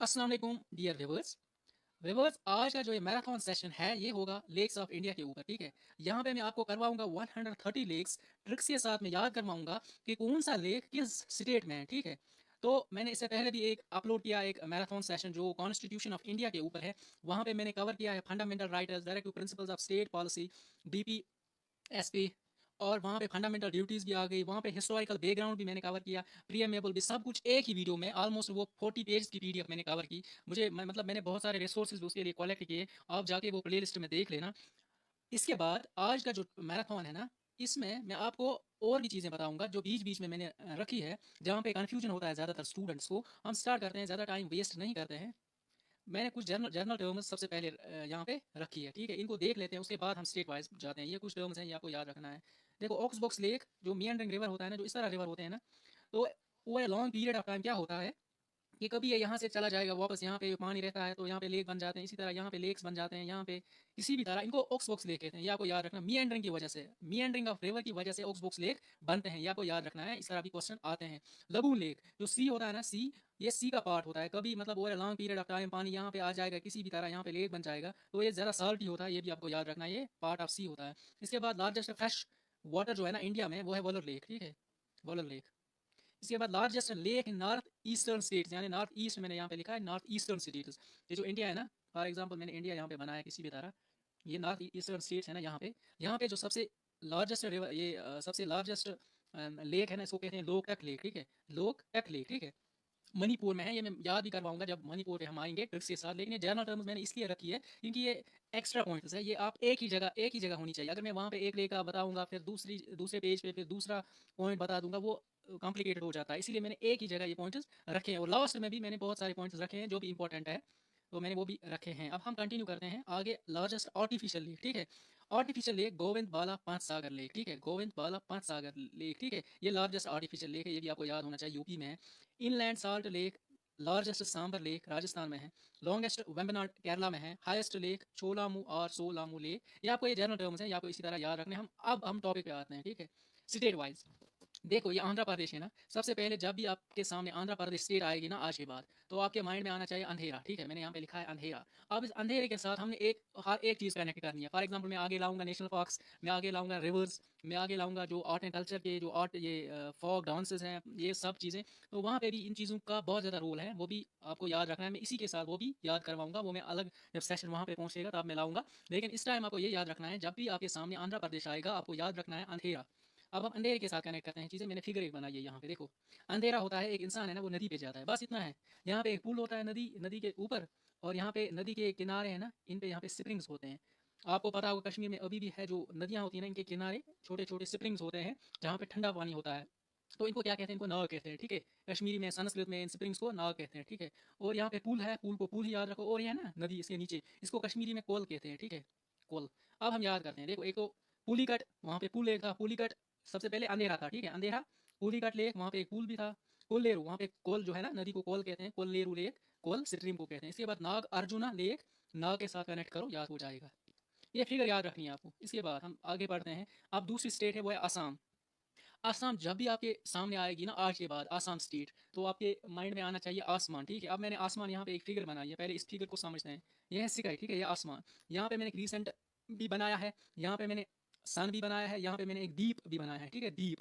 अस्सलाम वालेकुम dear viewers. आज का जो ये मैराथन सेशन है ये होगा लेक्स ऑफ इंडिया के ऊपर। ठीक है, यहाँ पे मैं आपको करवाऊंगा 130 लेक्स ट्रिक्स के साथ में याद करवाऊंगा कि कौन सा लेक किस स्टेट में है। ठीक है, तो मैंने इससे पहले भी एक अपलोड किया एक मैराथन सेशन जो कॉन्स्टिट्यूशन ऑफ इंडिया के ऊपर है। वहाँ पे मैंने कवर किया है fundamental rights, directive principles of state policy, DP, SP, और वहाँ पे फंडामेंटल ड्यूटीज़ भी आ गई। वहाँ पे हिस्टोरिकल बैकग्राउंड भी मैंने कवर किया, प्रीएमेबल भी, सब कुछ एक ही वीडियो में। ऑलमोस्ट वो 40 पेज की पीडीएफ मैंने कवर की। मतलब मैंने बहुत सारे रिसोर्सेज उसके लिए कलेक्ट किए। आप जाके वो प्लेलिस्ट में देख लेना। इसके बाद आज का जो मैराथन है ना, इसमें मैं आपको और भी चीज़ें बताऊंगा जो बीच बीच में मैंने रखी है, जहाँ पे कन्फ्यूजन होता है ज़्यादातर स्टूडेंट्स को। हम स्टार्ट करते हैं, ज़्यादा टाइम वेस्ट नहीं करते हैं। मैंने कुछ जर्नल जर्नल टर्म्स सबसे पहले यहाँ पे रखी है। ठीक है, इनको देख लेते हैं, उसके बाद हम स्टेट वाइज जाते हैं। ये कुछ टर्म्स हैं, ये आपको याद रखना है। देखो, ऑक्सबॉक्स लेक जो मियांडरिंग रिवर होता है ना, जो इस तरह रिवर होते हैं ना, तो over a long period of time क्या होता है कि कभी ये यहाँ से चला जाएगा वापस, यहाँ पे पानी रहता है तो यहाँ पे लेक बन जाते हैं, इसी तरह यहाँ पे लेक्स बन जाते हैं, यहाँ पे किसी भी तरह इनको ऑक्सबॉक्स लेक कहते हैं। ये आपको याद रखना, मी एंडरिंग की वजह से, मी एंडरिंग ऑफ रिवर की वजह से ऑक्सबॉक्स लेक बनते हैं। ये आपको याद रखना है, इस तरह भी क्वेश्चन आते हैं। लगून लेक जो सी होता है ना, सी, ये सी का पार्ट होता है। कभी मतलब over long period of time पानी यहाँ पे आ जाएगा, किसी भी तरह यहाँ पे लेक बन जाएगा, तो ये ज़्यादा साल्टी होता है। ये भी आपको याद रखना है, ये पार्ट ऑफ सी होता है। इसके बाद लार्जेस्ट फ्रेश वाटर जो है ना इंडिया में, वो है वॉलर लेक। ठीक है, वॉलर लेक। इसके बाद largest lake in north eastern states, यानी नॉर्थ ईस्ट मैंने यहाँ पे लिखा है नॉर्थ ईस्टर्न स्टेट्स। ये जो इंडिया है ना, फॉर एग्जांपल मैंने इंडिया यहाँ पे बनाया किसी भी तरह, ये नॉर्थ ईस्टर्न स्टेट्स है ना, यहाँ पे जो सबसे लार्जेस्ट रिवर, ये सबसे लार्जेस्ट लेक है ना, इसको कहते हैं लोकटक लेक। ठीक है, लोकटक लेक। ठीक है, मणिपुर में है। ये मैं याद भी करवाऊंगा जब मणिपुर पे हम आएंगे ट्रिक्स के साथ। लेकिन ये जनरल टर्म्स मैंने इसलिए रखी है क्योंकि ये एक्स्ट्रा पॉइंट्स है, ये आप एक ही जगह होनी चाहिए। अगर मैं वहाँ पे एक लेकर बताऊंगा, फिर दूसरे पेज पे फिर दूसरा पॉइंट बता दूंगा, वो कॉम्प्लिकेटेड हो जाता है। इसीलिए मैंने एक ही जगह ये पॉइंट्स रखे हैं, और लास्ट में भी मैंने बहुत सारे पॉइंट्स रखे हैं जो भी इंपॉर्टेंट है, तो मैंने वो भी रखे हैं। अब हम कंटिन्यू करते हैं आगे। Largest artificial lake. ठीक है, आर्टिफिशियल लेक गोविंद बाला पांच सागर लेक। ठीक है, गोविंद बाला पांच सागर लेक। ठीक है, ये लार्जेस्ट आर्टिफिशियल लेक है, ये भी आपको याद होना चाहिए, यूपी में है। Inland salt lake largest Sambhar lake Rajasthan में है। लॉन्गेस्ट वेम्बनाड केरला में है। हाईएस्ट लेक छोलामू और सोलामू लेक। ये आपको, ये जनरल टर्म्स हैं, ये आपको इसी तरह याद रखने हैं। हम टॉपिक पे आते हैं। ठीक है, स्टेट वाइज देखो, ये आंध्र प्रदेश है ना। सबसे पहले जब भी आपके सामने आंध्र प्रदेश स्टेट आएगी ना आज के बाद, तो आपके माइंड में आना चाहिए अंधेरा। ठीक है, मैंने यहाँ पे लिखा है अंधेरा। अब इस अंधेरे के साथ हमने हर एक चीज़ कनेक्ट करनी है। फॉर एग्जांपल मैं आगे लाऊंगा नेशनल पार्क्स, मैं आगे लाऊंगा रिवर्स, मैं आगे लाऊंगा जो आर्ट एंड कल्चर के जो आर्ट, ये फॉक डांसेस हैं, ये सब चीज़ें। तो वहाँ पे भी इन चीज़ों का बहुत ज़्यादा रोल है, वो भी आपको याद रखना है। मैं इसी के साथ वो भी याद करवाऊंगा, वो मैं अलग जब सेशन वहाँ पे पहुँचेगा तब मैं लाऊंगा। लेकिन इस टाइम आपको ये याद रखना है, जब भी आपके सामने आंध्र प्रदेश आएगा, आपको याद रखना है अंधेरा। अब हम अंधेरे के साथ कनेक्ट करते हैं चीज़ें। मैंने फिगर एक बनाई है यहाँ पे, देखो। अंधेरा होता है, एक इंसान है ना, वो नदी पे जाता है, बस इतना है। यहाँ पे एक पुल होता है नदी नदी के ऊपर, और यहाँ पे नदी के किनारे हैं ना, इन पे यहाँ पे स्प्रिंग्स होते हैं। आपको पता होगा कश्मीर में अभी भी है, जो नदियाँ होती हैं ना, इनके किनारे छोटे छोटे स्प्रिंग्स होते हैं जहाँ पे ठंडा पानी होता है। तो इनको क्या कहते हैं? इनको नाग कहते हैं। ठीक है, कश्मीरी में, संस्कृत में इन स्प्रिंग्स को नाग कहते हैं। ठीक है, और यहाँ पे पुल है, पुल को पुल ही याद रखो। और ये है ना नदी, इसके नीचे, इसको कश्मीरी में कोल कहते हैं। ठीक है, कोल। अब हम याद करते हैं, देखो, एक तो पुलिकट, वहाँ पे पुल एक था, पुलिकट। सबसे पहले अंधेरा था। ठीक है, अंधेरा, पुलिकट लेक, वहाँ पे एक पुल भी था। कोल्लेरू, वहाँ पे कोल जो है ना, नदी को कोल कहते हैं, कोल्लेरू लेक, कोल स्ट्रीम को कहते हैं। इसके बाद नाग अर्जुना लेक, नाग के साथ कनेक्ट करो, याद हो जाएगा। ये फिगर याद रखनी है आपको। इसके बाद हम आगे बढ़ते हैं। अब दूसरी स्टेट है, वो है असम। असम जब भी आपके सामने आएगी ना आज के बाद, आसाम स्टेट, तो आपके माइंड में आना चाहिए आसमान। ठीक है, अब मैंने आसमान यहाँ पे एक फिगर बनाई है, पहले इस फिगर को समझते हैं। यह है स्काई। ठीक है, ये आसमान। यहाँ पे मैंने एक रिसेंट भी बनाया है, यहाँ पे मैंने सन भी बनाया है, यहाँ पे मैंने एक दीप भी बनाया है। ठीक है, दीप।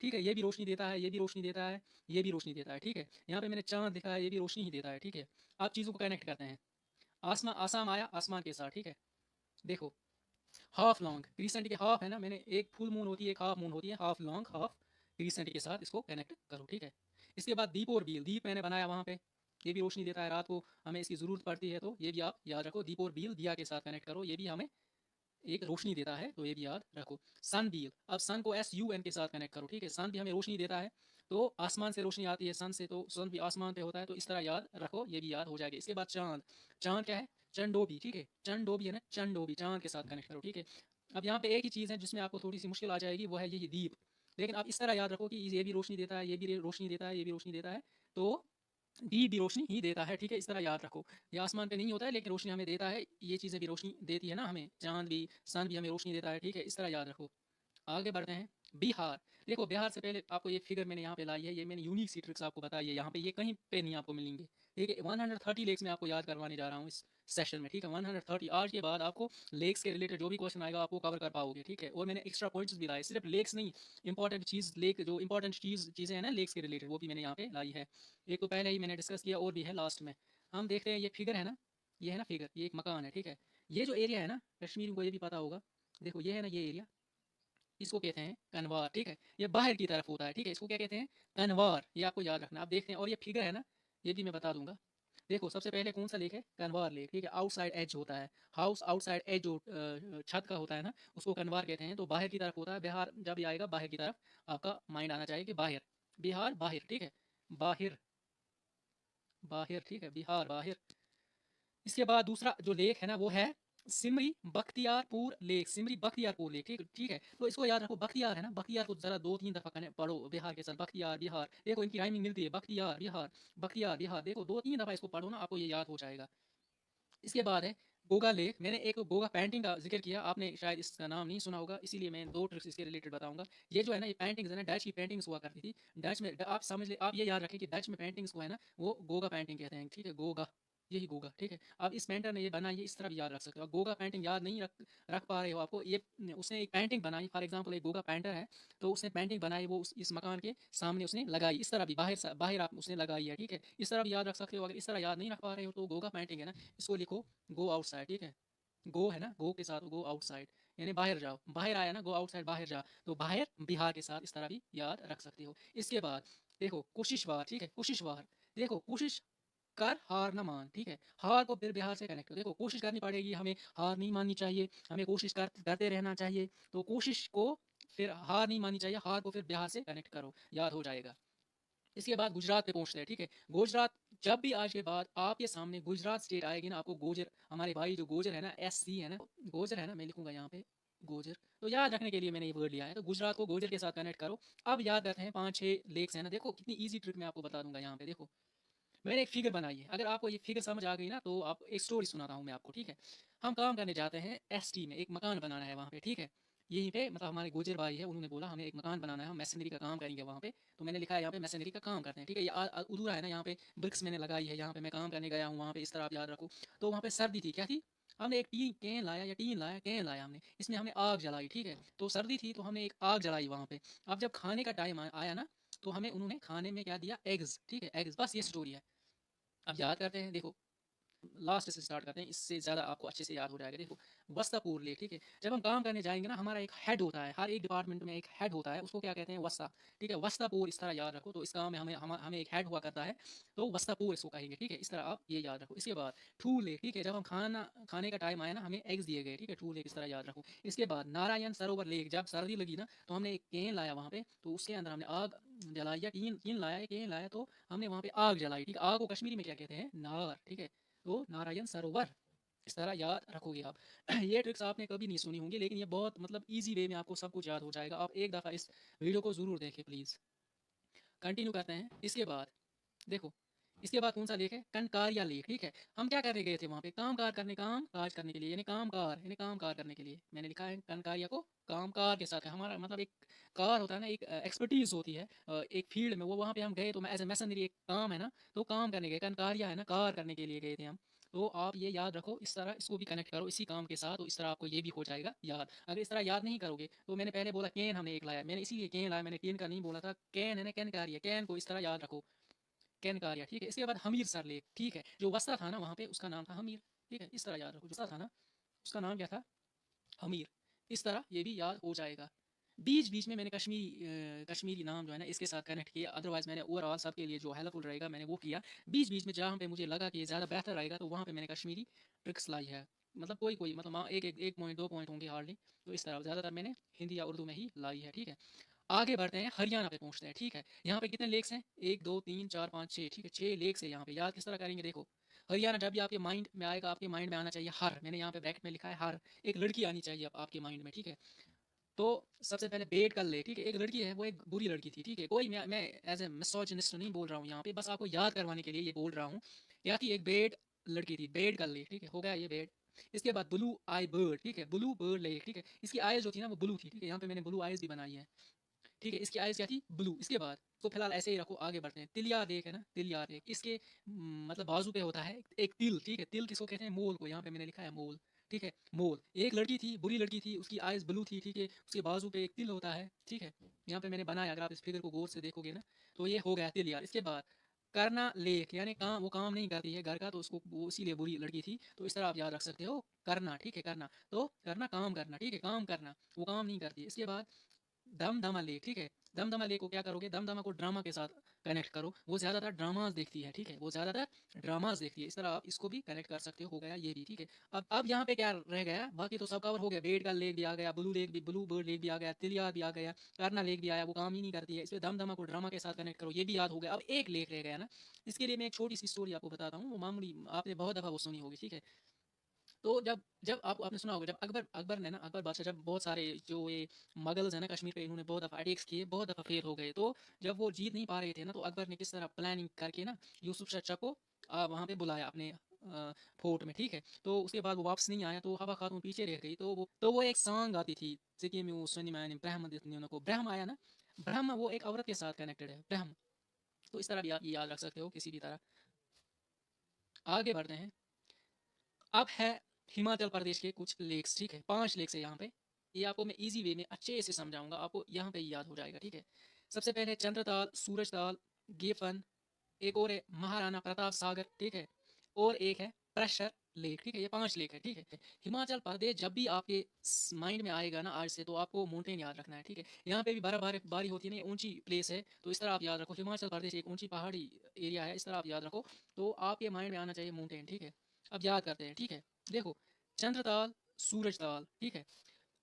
ठीक है, ये भी रोशनी देता है, ये भी रोशनी देता है, ये भी रोशनी देता है। ठीक है, यहाँ पे मैंने चांद दिखा है, ये भी रोशनी ही देता है। ठीक है, आप चीज़ों को कनेक्ट करते हैं। आसमान, आसाम आया आसमान के साथ। ठीक है, देखो, हाफ लॉन्ग क्रीसेंट के हाफ है ना, मैंने एक फुल मून होती है, एक हाफ मून होती है, हाफ लॉन्ग हाफ क्रीसेंट के साथ इसको कनेक्ट करो। ठीक है, इसके बाद दीप और बील, दीप मैंने बनाया वहाँ पे, ये भी रोशनी देता है, रात को हमें इसकी ज़रूरत पड़ती है, तो ये भी आप याद रखो। दीप और बील दिया के साथ कनेक्ट करो, ये भी हमें एक रोशनी देता है, तो ये भी याद रखो। सन बील, अब सन को SUN के साथ कनेक्ट करो। ठीक है, सन भी हमें रोशनी देता है, तो आसमान से रोशनी आती है सन से, तो सन भी आसमान पे होता है, तो इस तरह याद रखो, ये भी याद हो जाएगा। इसके बाद चांद, चांद क्या है? चंडोबी। ठीक है, चंडोबी है ना, चंडोबी, चांद के साथ कनेक्ट करो। ठीक है, अब यहाँ पे एक ही चीज़ है जिसमें आपको थोड़ी सी मुश्किल आ जाएगी, वो है ये दीप। लेकिन आप इस तरह याद रखो कि ये भी रोशनी देता है, ये भी रोशनी देता है, ये भी रोशनी देता है, तो दीप भी रोशनी ही देता है। ठीक है, इस तरह याद रखो। ये आसमान पे नहीं होता है, लेकिन रोशनी हमें देता है, ये चीज़ें भी रोशनी देती है ना हमें, चांद भी, सन भी हमें रोशनी देता है। ठीक है, इस तरह याद रखो। आगे बढ़ते हैं। बिहार, देखो, बिहार से पहले आपको ये फिगर मैंने यहाँ पे लाई है, ये मैंने यूनिक सी ट्रिक्स आपको बताई है, यहाँ पे ये कहीं पे नहीं आपको मिलेंगे। ठीक है, 130 लेक्स मैं आपको याद करवाने जा रहा हूँ इस सेशन में, ठीक है। 130 आज के बाद आपको लेक्स के रिलेटेड जो भी क्वेश्चन आएगा आपको कवर कर पाओगे, ठीक है। और मैंने एक्स्ट्रा पॉइंट्स भी लाए, सिर्फ लेक्स नहीं, इंपॉर्टेंट चीज़ लेक जो इंपॉर्टेंट चीज़ें हैं ना लेक्स के रिलेटेड, वो भी मैंने यहाँ पे लाई है। एक तो पहले ही मैंने डिस्कस किया और भी है लास्ट में। हम देखते हैं, ये फिगर है ना, ये है ना फिगर, ये एक मकान है, ठीक है। ये जो एरिया है ना, कश्मीर को ये भी पता होगा, देखो ये है ना ये एरिया, इसको कहते हैं कनवार, ठीक है। ये बाहर की तरफ होता है, ठीक है, इसको क्या कहते हैं, कनवार। ये आपको याद रखना। आप देखते हैं, और ये फिगर है ना, ये भी मैं बता दूंगा। देखो सबसे पहले कौन सा लेक है, कनवार लेक, ठीक है। आउटसाइड एज होता है, हाउस आउटसाइड एज जो छत का होता है ना, उसको कनवार कहते हैं। तो बाहर की तरफ होता है, बिहार जब भी आएगा बाहर की तरफ आपका माइंड आना चाहिए कि बाहर, बिहार बाहर, ठीक है, बाहर, बाहर, ठीक है, बिहार बाहर। इसके बाद दूसरा जो लेक है ना वो है सिमरी बख्तियारपुर लेक, सिमरी बख्तियारपुर लेक, ठीक ठीक है। तो इसको याद रखो, बख्तियार है ना, बख्तियार को जरा 2-3 दफा पढ़ो बिहार के साथ, बख्तियार बिहार, देखो इनकी राइमिंग मिलती है, बख्तियार बिहार, बख्तियार बिहार, देखो 2-3 दफा इसको पढ़ो ना, आपको ये याद हो जाएगा। इसके बाद है गोगा लेक। मैंने एक गोगा पेंटिंग का जिक्र किया, आपने शायद इसका नाम नहीं सुना होगा, इसीलिए मैं 2 ट्रिक्स इसके रिलेटेड बताऊंगा। ये जो है ना, ये पेंटिंग्स है ना, डच की पेंटिंग्स हुआ करती थी। डच में आप समझ ले, आप ये याद रखें कि डच में पेंटिंग्स को है ना वो गोगा पेंटिंग कहते हैं, ठीक है, गोगा, यही गोगा, ठीक है। अब इस पेंटर ने ये बनाई है, इस तरह भी याद रख सकते हो। गोगा पेंटिंग याद नहीं रख रख पा रहे हो आपको, ये उसने एक पेंटिंग बनाई, फॉर एग्जांपल एक गोगा पेंटर है, तो उसने पेंटिंग बनाई, वो इस मकान के सामने उसने लगाई, इस तरह भी बाहर बाहर आप उसने लगाई है, ठीक है। इस तरह भी याद रख सकते हो। अगर इस तरह याद नहीं रख पा रहे हो तो गोगा पेंटिंग है ना, इसको लिखो गो आउटसाइड, ठीक है। गो है ना, गो के साथ गो आउटसाइड, यानी बाहर जाओ, बाहर आया ना, गो आउटसाइड बाहर जा, तो बाहर बिहार के साथ इस तरह भी याद रख सकते हो। इसके बाद देखो कोशिशवार, ठीक है, कोशिशवार, देखो कोशिश कर हार ना मान, ठीक है। हार को फिर बिहार से कनेक्ट करो, देखो कोशिश करनी पड़ेगी हमें, हार नहीं माननी चाहिए, हमें कोशिश करते रहना चाहिए। तो कोशिश को फिर हार नहीं माननी चाहिए, हार को फिर बिहार से कनेक्ट करो, याद हो जाएगा। इसके बाद गुजरात पे पहुंचते हैं, ठीक है। गुजरात, जब भी आज के बाद आपके सामने गुजरात स्टेट आएगी ना, आपको गोजर, हमारे भाई जो गोजर है ना, SC है ना, गोजर है ना, मैं लिखूंगा यहाँ पे गोजर, तो याद रखने के लिए मैंने ये वर्ड लिया है। तो गुजरात को गोजर के साथ कनेक्ट करो। अब याद करते हैं 5-6 लेक्स है ना, देखो कितनी ईजी ट्रिक मैं आपको बता दूंगा यहाँ पे। देखो मैंने एक फिगर बनाई है, अगर आपको ये फिगर समझ आ गई ना तो आप एक स्टोरी सुनाता हूँ मैं आपको, ठीक है। हम काम करने जाते हैं ST में, एक मकान बनाना है वहाँ पे, ठीक है। यहीं पे मतलब हमारे गुजर भाई है, उन्होंने बोला हमें एक मकान बनाना है, हम मैसनरी का काम करेंगे वहाँ पे। तो मैंने लिखा है यहाँ पे मैसनरी का काम करते हैं, ठीक है। ये अधूरा है ना, यहाँ पे ब्रिक्स मैंने लगाई है, यहाँ पे मैं काम करने गया हूँ वहाँ पे, इस तरह आप याद रखो। तो वहाँ पे सर्दी थी, क्या थी, हमने एक टी कैन लाया या टीन लाया, कैन लाया हमने, इसमें हमने आग जलाई, ठीक है। तो सर्दी थी तो हमने एक आग जलाई वहाँ पे। अब जब खाने का टाइम आया ना, तो हमें उन्होंने खाने में क्या दिया, एग्स, ठीक है, एग्स, बस ये स्टोरी है। अब याद करते हैं, देखो लास्ट से स्टार्ट करते हैं, इससे ज़्यादा आपको अच्छे से याद हो जाएगा। देखो वस्तापुर लेक, ठीक है। जब हम काम करने जाएंगे ना, हमारा एक हेड होता है, हर एक डिपार्टमेंट में एक हेड होता है, उसको क्या कहते हैं, वस्ता, ठीक है। वस्तापुर इस तरह याद रखो। तो इस काम में हमें एक हेड हुआ करता है, तो वस्तापुर इसको कहेंगे, ठीक है। इस तरह आप ये याद रखो। इसके बाद ठू लेक, ठीक है, जब हम खाने का टाइम आया ना, हमें एग्स दिए गए, ठीक है, ठू लेक इस तरह याद रखो। इसके बाद नारायण सरोवर लेक, जब सर्दी लगी ना तो हमने एक केन लाया वहाँ पे, तो उसके अंदर हमने आग जलाई, या टीन टीन लाया, केन लाया, तो हमने वहाँ पे आग जलाई, ठीक है। आग को कश्मीरी में क्या कहते हैं, नार, ठीक है। तो नारायण सरोवर, इस तरह याद रखोगे आप। ये ट्रिक्स आपने कभी नहीं सुनी होंगी, लेकिन ये बहुत मतलब इजी वे में आपको सब कुछ याद हो जाएगा। आप एक दफ़ा इस वीडियो को ज़रूर देखें प्लीज़। कंटिन्यू करते हैं। इसके बाद देखो, इसके बाद कौन सा लेक है, कनकारिया लेक, ठीक है। हम क्या करने गए थे वहाँ पे, काम कार करने, काम काज करने के लिए, यानी काम कार करने के लिए मैंने लिखा है कनकारिया को काम कार के साथ है। हमारा मतलब एक कार होता है ना, एक एक्सपर्टीज होती है एक फील्ड में, वो वहाँ पे हम गए, तो मैं एज ए मैसनरी एक काम है ना, तो काम करने गए, कनकारिया है ना, कार करने के लिए गए थे हम। तो आप ये याद रखो, इस तरह इसको भी कनेक्ट करो इसी काम के साथ, तो इस तरह आपको ये भी हो जाएगा याद। अगर इस तरह याद नहीं करोगे, तो मैंने पहले बोला कैन हमने एक लाया, मैंने इसीलिए कैन लाया, मैंने कैन का नहीं बोला था, कैन है ना, कैन कार्य, कैन को इस तरह याद रखो, कैनकारिया, ठीक है। इसके बाद हमीर सर लेक, ठीक है, जो वस्ता था ना वहाँ पे उसका नाम था हमीर, ठीक है। इस तरह याद रखो, जो वस्ता था ना उसका नाम क्या था, हमीर। इस तरह ये भी याद हो जाएगा। बीच बीच में मैंने कश्मीरी नाम जो है ना इसके साथ कनेक्ट किया, अदरवाइज मैंने ओवरऑल सबके लिए जो हेल्पफुल रहेगा मैंने वो किया। बीच बीच में जहाँ पे मुझे लगा कि ये ज़्यादा बेहतर रहेगा, तो वहाँ पे मैंने कश्मीरी ट्रिक्स लाई है। मतलब कोई कोई मतलब एक पॉइंट 2 पॉइंट होंगे हार्डली, तो इस तरह ज़्यादातर मैंने हिंदी या उर्दू में ही लाई है, ठीक है। आगे बढ़ते हैं, हरियाणा पे पहुंचते हैं, ठीक है। यहाँ पे कितने लेक्स हैं, 1 2 3 4 5 6, ठीक है, 6 लेक्स है यहाँ पे। याद किस तरह करेंगे, देखो हरियाणा जब भी आपके माइंड में आएगा, आपके माइंड में आना चाहिए हर, मैंने यहाँ पे ब्रैकेट में लिखा है हर, एक लड़की आनी चाहिए आपके माइंड में, ठीक है। तो सबसे पहले बेट कर ले, ठीक है, एक लड़की है, वो एक बुरी लड़की थी, ठीक है। कोई मैं एज ए मिसोजिनिस्ट नहीं बोल रहा हूँ यहाँ पे, बस आपको याद करवाने के लिए ये बोल रहा हूँ। यहाँ की एक बेट लड़की थी, बेट कर ले, ठीक है, हो गया ये बेट। इसके बाद ब्लू आई बर्ड, ठीक है, ब्लू बर्ड ले, ठीक है। इसकी आइज जो थी ना वो ब्लू थी, ठीक है, यहाँ पे मैंने ब्लू आइज भी बनाई है। ठीक है, इसकी आइज़ क्या थी? ब्लू। इसके बाद तो फिलहाल ऐसे ही रखो, आगे बढ़ते हैं। तिलिया लेक है ना, तिलिया लेक, इसके मतलब बाजू पे होता है एक तिल, ठीक है? तिल किसको कहते हैं? मोल को, यहाँ पे मैंने लिखा है मोल, ठीक है? मोल। एक लड़की थी, बुरी लड़की थी, उसकी आइज़ ब्लू थी, ठीक है? उसके बाजू पे एक तिल होता है, ठीक है? यहाँ पे मैंने बनाया, अगर आप इस फिगर को गौर से देखोगे ना, तो ये हो गया तिलिया। इसके बाद करना लेक, यानी काम, वो काम नहीं करती है घर का, तो उसको वो इसीलिए बुरी लड़की थी, तो इस तरह आप याद रख सकते हो। करना, ठीक है? करना, तो करना काम करना, ठीक है? काम करना, वो काम नहीं करती है। इसके बाद दमदमा लेक, ठीक है? दमदमा लेक को क्या करोगे? दमदमा को ड्रामा के साथ कनेक्ट करो, वो ज़्यादातर ड्रामास देखती है, ठीक है? वो ज़्यादातर ड्रामास देखती है। इस तरह आप इसको भी कनेक्ट कर सकते हो गया ये भी, ठीक है? अब यहाँ पे क्या रह गया? बाकी तो सब कवर हो गया। बेड का लेक भी आ गया, ब्लू लेक भी, ब्लू बर्ड लेक भी आ गया, तिलिया भी आ गया, करना लेक भी आया, वो काम ही नहीं करती है। इसमें दमदमा को ड्रामा के साथ कनेक्ट करो, ये भी याद हो गया। अब एक लेक रह गया ना, इसके लिए मैं एक छोटी सी स्टोरी आपको बताता हूँ, वो मामूली, आपने बहुत दफ़ा वो सुनी होगी, ठीक है? तो जब जब आपने सुना होगा, जब अकबर अकबर ने ना, अकबर बादशाह, जब बहुत सारे जो ये मुगल्स हैं ना कश्मीर पे, इन्होंने बहुत दफ़ा अटैक्स किए, बहुत दफ़ा फेल हो गए, तो जब वो जीत नहीं पा रहे थे ना, तो अकबर ने किस तरह प्लानिंग करके ना यूसुफ शाह को वहाँ पे बुलाया अपने फोर्ट में, ठीक है? तो उसके बाद वो वापस नहीं आया, तो हवा खातून पीछे रह गई, तो वो एक सॉन्ग आती थी, सिक्किम में सनी मैन ब्रह्म दितनी उनको, ब्रह्म आया ना, ब्रह्म वो एक औरत के साथ कनेक्टेड है, ब्रह्म। तो इस तरह भी आप ये याद रख सकते हो किसी भी तरह। आगे बढ़ते हैं। अब है हिमाचल प्रदेश के कुछ लेक्स, ठीक है? 5 लेक्स है यहाँ पे। ये आपको मैं ईज़ी वे में अच्छे से समझाऊँगा, आपको यहाँ पे ही याद हो जाएगा, ठीक है? सबसे पहले चंद्रताल, सूरजताल, गेफन, एक और है महाराणा प्रताप सागर, ठीक है? और एक है प्रेशर लेक, ठीक है? ये 5 लेक है, ठीक है? हिमाचल प्रदेश जब भी आपके माइंड में आएगा ना आज से, तो आपको माउंटेन याद रखना है, ठीक है? यहाँ पे भी बर्फबारी बारी होती है ना, ये ऊंची प्लेस है, तो इस तरह आप याद रखो। हिमाचल प्रदेश एक ऊंची पहाड़ी एरिया है, इस तरह आप याद रखो, तो आपके माइंड में आना चाहिए माउंटेन, ठीक है? अब याद करते हैं, ठीक है? देखो, चंद्रताल, सूरजताल, ठीक है?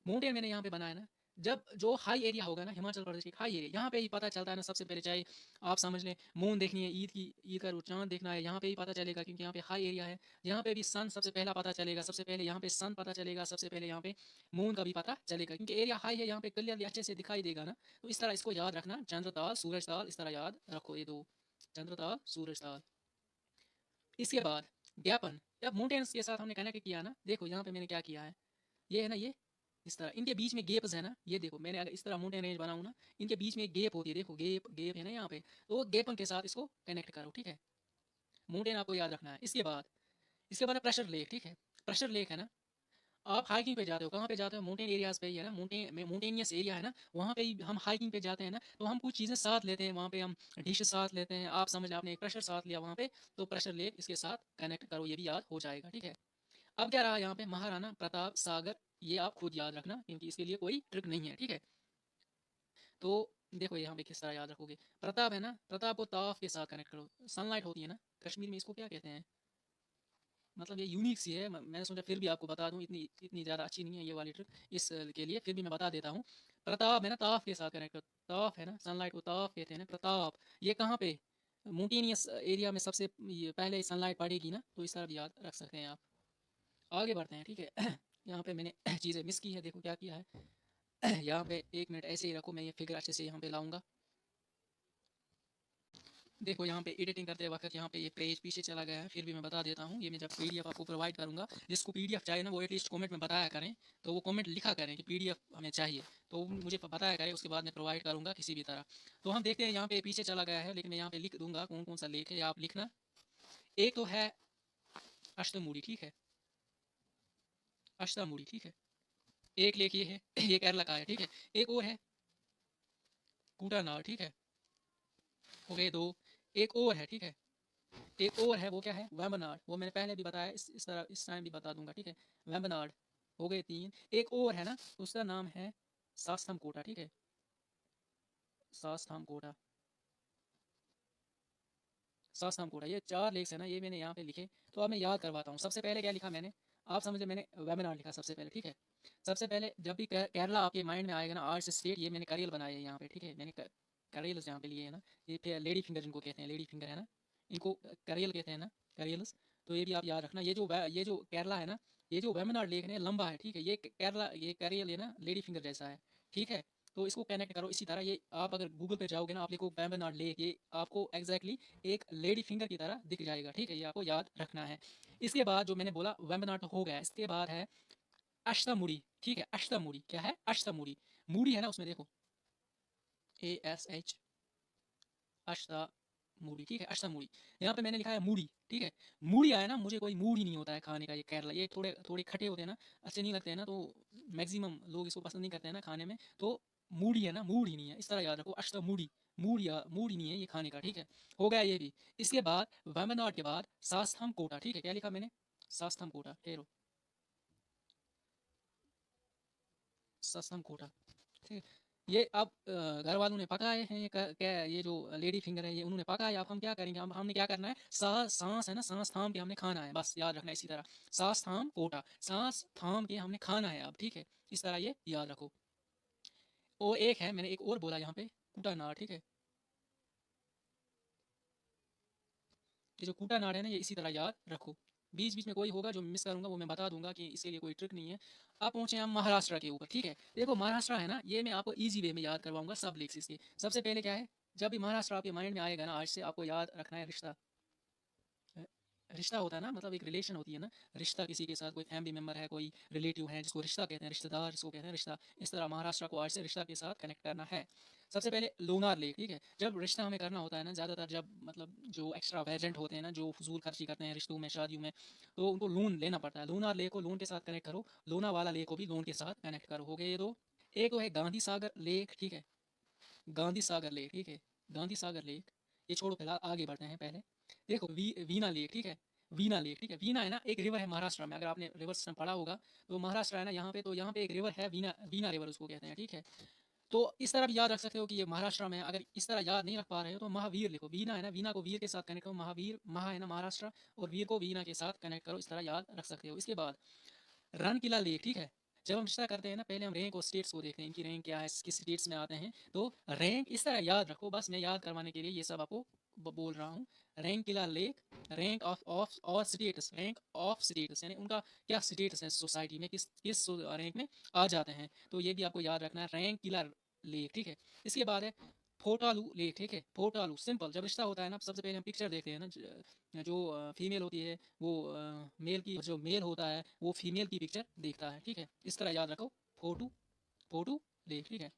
माउंटेन मैंने यहाँ पे बनाया ना, जब जो हाई एरिया होगा ना, हिमाचल प्रदेश की हाई एरिया, यहाँ पे ही पता चलता है ना सबसे पहले, चाहे आप समझ लें मून देखनी है, ईद का चांद देखना है, यहाँ पे ही पता चलेगा, क्योंकि यहाँ पे हाई एरिया है। यहाँ पे भी सन सबसे पहला पता चलेगा, सबसे पहले यहाँ पे सन पता चलेगा, सबसे पहले यहाँ पे मून का भी पता चलेगा, क्योंकि एरिया हाई है, यहाँ पे क्लियरली अच्छे से दिखाई देगा ना। तो इस तरह इसको याद रखना, चंद्रताल, सूरजताल, इस तरह याद रखो, ये दो, चंद्रताल, सूरजताल। इसके बाद ज्ञापन, जब माउंटेन्स के साथ हमने कनेक्ट किया ना, देखो यहाँ पे मैंने क्या किया है, ये है ना, ये इस तरह इनके बीच में गेप्स है ना, ये देखो मैंने अगर इस तरह माउंटेन रेंज बनाऊँ ना, इनके बीच में एक गेप होती है, देखो गेप गेप है ना यहाँ पे, तो गेपन के साथ इसको कनेक्ट करो, ठीक है? माउंटेन आपको याद रखना है। इसके बाद प्रेशर लेक, ठीक है? प्रेशर लेक है ना, आप हाइकिंग पे जाते हो, कहाँ पे जाते हो? माउंटेन एरियाज पे ही है ना, माउंटेनियस एरिया है ना, वहाँ पे ही हम हाइकिंग पे जाते हैं ना, तो हम कुछ चीज़ें साथ लेते हैं, वहाँ पे हम डिश साथ लेते हैं, आप समझ आपने एक प्रेशर साथ लिया वहाँ पे, तो प्रेशर लेक इसके साथ कनेक्ट करो, ये भी याद हो जाएगा, ठीक है? अब क्या रहा यहाँ पे? महाराणा प्रताप सागर, ये आप खुद याद रखना, क्योंकि इसके लिए कोई ट्रिक नहीं है, ठीक है? तो देखो यहाँ पे किस तरह याद रखोगे। प्रताप है ना, प्रताप को ताफ के साथ कनेक्ट करो, सनलाइट होती है ना कश्मीर में, इसको क्या कहते हैं? मतलब ये यूनिक सी है, मैंने सोचा फिर भी आपको बता दूं, इतनी इतनी ज़्यादा अच्छी नहीं है ये वाली ट्रिक, इस के लिए फिर भी मैं बता देता हूँ। प्रताप है ना, ताफ के साथ कनेक्ट करो, ताफ है ना, सनलाइट को ताफ कहते हैं ना, प्रताप। ये कहाँ पे? माउंटेनियस एरिया में सबसे ये पहले सनलाइट पड़ेगी ना, तो इस तरह भी याद रख सकते हैं आप। आगे बढ़ते हैं, ठीक है? यहाँ पे मैंने चीज़ें मिस की है, देखो क्या किया है। यहाँ पे 1 मिनट ऐसे ही रखो, मैं ये फिगर अच्छे से यहाँ पे लाऊंगा। देखो यहाँ पे एडिटिंग करते वक्त यहाँ पे ये पेज पीछे चला गया है, फिर भी मैं बता देता हूँ। ये मैं जब पीडीएफ आपको प्रोवाइड करूँगा, जिसको पीडीएफ चाहिए ना, वो एटलीस्ट कमेंट में बताया करें, तो वो कमेंट लिखा करें कि पीडीएफ हमें चाहिए, तो वो मुझे बताया करें, उसके बाद मैं प्रोवाइड करूँगा किसी भी तरह। तो हम देखते हैं, यहाँ पे पीछे चला गया है, लेकिन मैं यहाँ पे लिख दूंगा कौन कौन सा लेख है, आप लिखना। एक तो है अष्टमुड़ी, ठीक है? अष्टमुड़ी, ठीक है? एक लेख ये है, ये केरला का है, ठीक है? एक और है कूटानार, ठीक है? हो गए दो। एक और है, ठीक है? एक और है, वो क्या है? वेम्बनाड, वो मैंने पहले भी बताया, इस तरह इस टाइम भी बता दूंगा, ठीक है? वेम्बनाड। हो गए 3। एक और है ना, उसका नाम है सास्थम कोटा, ठीक है? सास्थम कोटा, सास्थम कोटा, ये 4 लेक्स है ना, ये मैंने यहाँ पे लिखे। तो अब मैं याद करवाता हूँ। सबसे पहले क्या लिखा मैंने, आप समझे, मैंने वेम्बनाड लिखा सबसे पहले, ठीक है? सबसे पहले जब भी केरला आपके माइंड में आएगा ना, आर्ट्स स्टेट, ये मैंने करेल बनाया है यहाँ पे, ठीक है? मैंने करेल यहाँ पे लिए है ना, ये फिर लेडी फिंगर जिनको कहते हैं, लेडी फिंगर है ना, इनको करेल कहते हैं ना, करेल्स। तो ये भी आप याद रखना। ये जो केरला है ना, ये जो वेम्बनाड लेक है लंबा है, ठीक है? ये केरला, ये करेल है ना, लेडी फिंगर जैसा है, ठीक है? तो इसको कनेक्ट करो इसी तरह। ये आप अगर गूगल पे जाओगे ना, आप लिखो वेम्बनाड लेक, ये आपको एग्जैक्टली एक लेडी फिंगर की तरह दिख जाएगा, ठीक है? ये आपको याद रखना है। इसके बाद जो मैंने बोला वेम्बनाड तो हो गया, इसके बाद है अष्टमुड़ी, ठीक है? अष्टमुड़ी क्या है? अष्टमुड़ी, मूड़ी है ना उसमें, देखो ASH अष्टामूढ़ी, ठीक है, अष्टामूढ़ी। यहाँ पे मैंने लिखा है मूढ़ी, ठीक है। मूढ़ी आया ना, मुझे कोई मूड ही नहीं होता है खाने का। ये केरला, ये थोड़े थोड़े खट्टे होते हैं ना, अच्छे नहीं लगते हैं ना, तो मैक्सिमम लोग इसको पसंद नहीं करते हैं ना खाने में। तो मूढ़ी है ना, मूड ही नहीं है, इस तरह याद रखो, अष्टामूढ़ी। मूड या मूड ही नहीं है ये खाने का, ठीक है। हो गया ये भी। इसके बाद वेम्बनाड के बाद सास्थम कोटा, ठीक है। क्या लिखा मैंने? सास्थम कोटा, ठहरो, सास्थम कोटा, ठीक है। ये अब घर वालों ने पकाए हैं, ये क्या, ये जो लेडी फिंगर है ये उन्होंने पकाया। अब हम क्या करेंगे, हम हमने क्या करना है, सांस है ना, सांस थाम के हमने खाना है, बस याद रखना इसी तरह। सांस थाम कोटा, सांस थाम के हमने खाना है अब, ठीक है। इस तरह ये याद रखो। और एक है, मैंने एक और बोला यहाँ पे, कूटानाड़, ठीक है। ये जो कूटानाड़ है ना, ये इसी तरह याद रखो। बीच बीच में कोई होगा जो मिस करूंगा वो मैं बता दूंगा कि इसके लिए कोई ट्रिक नहीं है। अब पहुंचे हम महाराष्ट्र के ऊपर, ठीक है। देखो महाराष्ट्र है ना, ये मैं आपको इजी वे में याद करवाऊंगा सब लेक्स इसके। सबसे पहले क्या है, जब भी महाराष्ट्र आपके माइंड में आएगा ना, आज से आपको याद रखना है रिश्ता। रिश्ता होता है ना, मतलब एक रिलेशन होती है ना, रिश्ता किसी के साथ, कोई फैमिली मेम्बर है, कोई रिलेटिव है, जिसको रिश्ता कहते हैं, रिश्तेदार जिसको कहते हैं रिश्ता। इस तरह महाराष्ट्र को आज से रिश्ता के साथ कनेक्ट करना है। सबसे पहले लोनार लेक, ठीक है। जब रिश्ता हमें करना होता है ना, ज़्यादातर जब मतलब जो एक्स्ट्रा वेजेंट होते हैं ना, जो फजूल खर्ची करते हैं रिश्तों में, शादियों में, तो उनको लोन लेना पड़ता है। लोनार लेक को लोन के साथ कनेक्ट करो, लोना वाला लेक को भी लोन के साथ कनेक्ट करो। हो गए ये दो। एक तो है गांधी सागर लेक, ठीक है। गांधी सागर लेक, ठीक है। गांधी सागर लेक, ये छोड़ो, फिलहाल आगे बढ़ते हैं। पहले देखो वीना लेक, ठीक है। वीना लेक, ठीक है। वीना है ना, एक रिवर है महाराष्ट्र में, अगर आपने रिवर सिस्टम पढ़ा होगा तो महाराष्ट्र है ना यहाँ पे, तो यहाँ पे एक रिवर है वीना, वीना रिवर उसको कहते हैं, ठीक है। तो इस तरह भी याद रख सकते हो कि ये महाराष्ट्र में है। अगर इस तरह याद नहीं रख पा रहे हो तो महावीर लिखो। वीना है ना, वीना को वीर के साथ कनेक्ट करो, महावीर, महा है ना महाराष्ट्र, और वीर को वीना के साथ कनेक्ट करो, इस तरह याद रख सकते हो। इसके बाद रन किला लेक, ठीक है। जब हम रिश्ता करते हैं ना, पहले हम रैंक और स्टेट्स को देखते हैं, इनकी रैंक क्या है, किस स्टेट्स में आते हैं। तो रैंक इस तरह याद रखो, बस मैं याद करवाने के लिए ये सब आपको बोल रहा हूँ। Rank Qila lake, rank of और स्टेटस, रैंक ऑफ स्टेटस यानी उनका क्या स्टेटस है सोसाइटी में, किस किस रैंक में आ जाते हैं। तो ये भी आपको याद रखना है, रैंक किला लेक, ठीक है। इसके बाद है फोटालू लेक, ठीक है। फोटालू, सिंपल, जब रिश्ता होता है ना, सबसे पहले हम पिक्चर देखते हैं ना, जो फीमेल होती है वो मेल की, जो मेल होता है वो फीमेल की पिक्चर देखता है, ठीक है। इस तरह याद रखो, फोटू, फोटू लेक, ठीक है।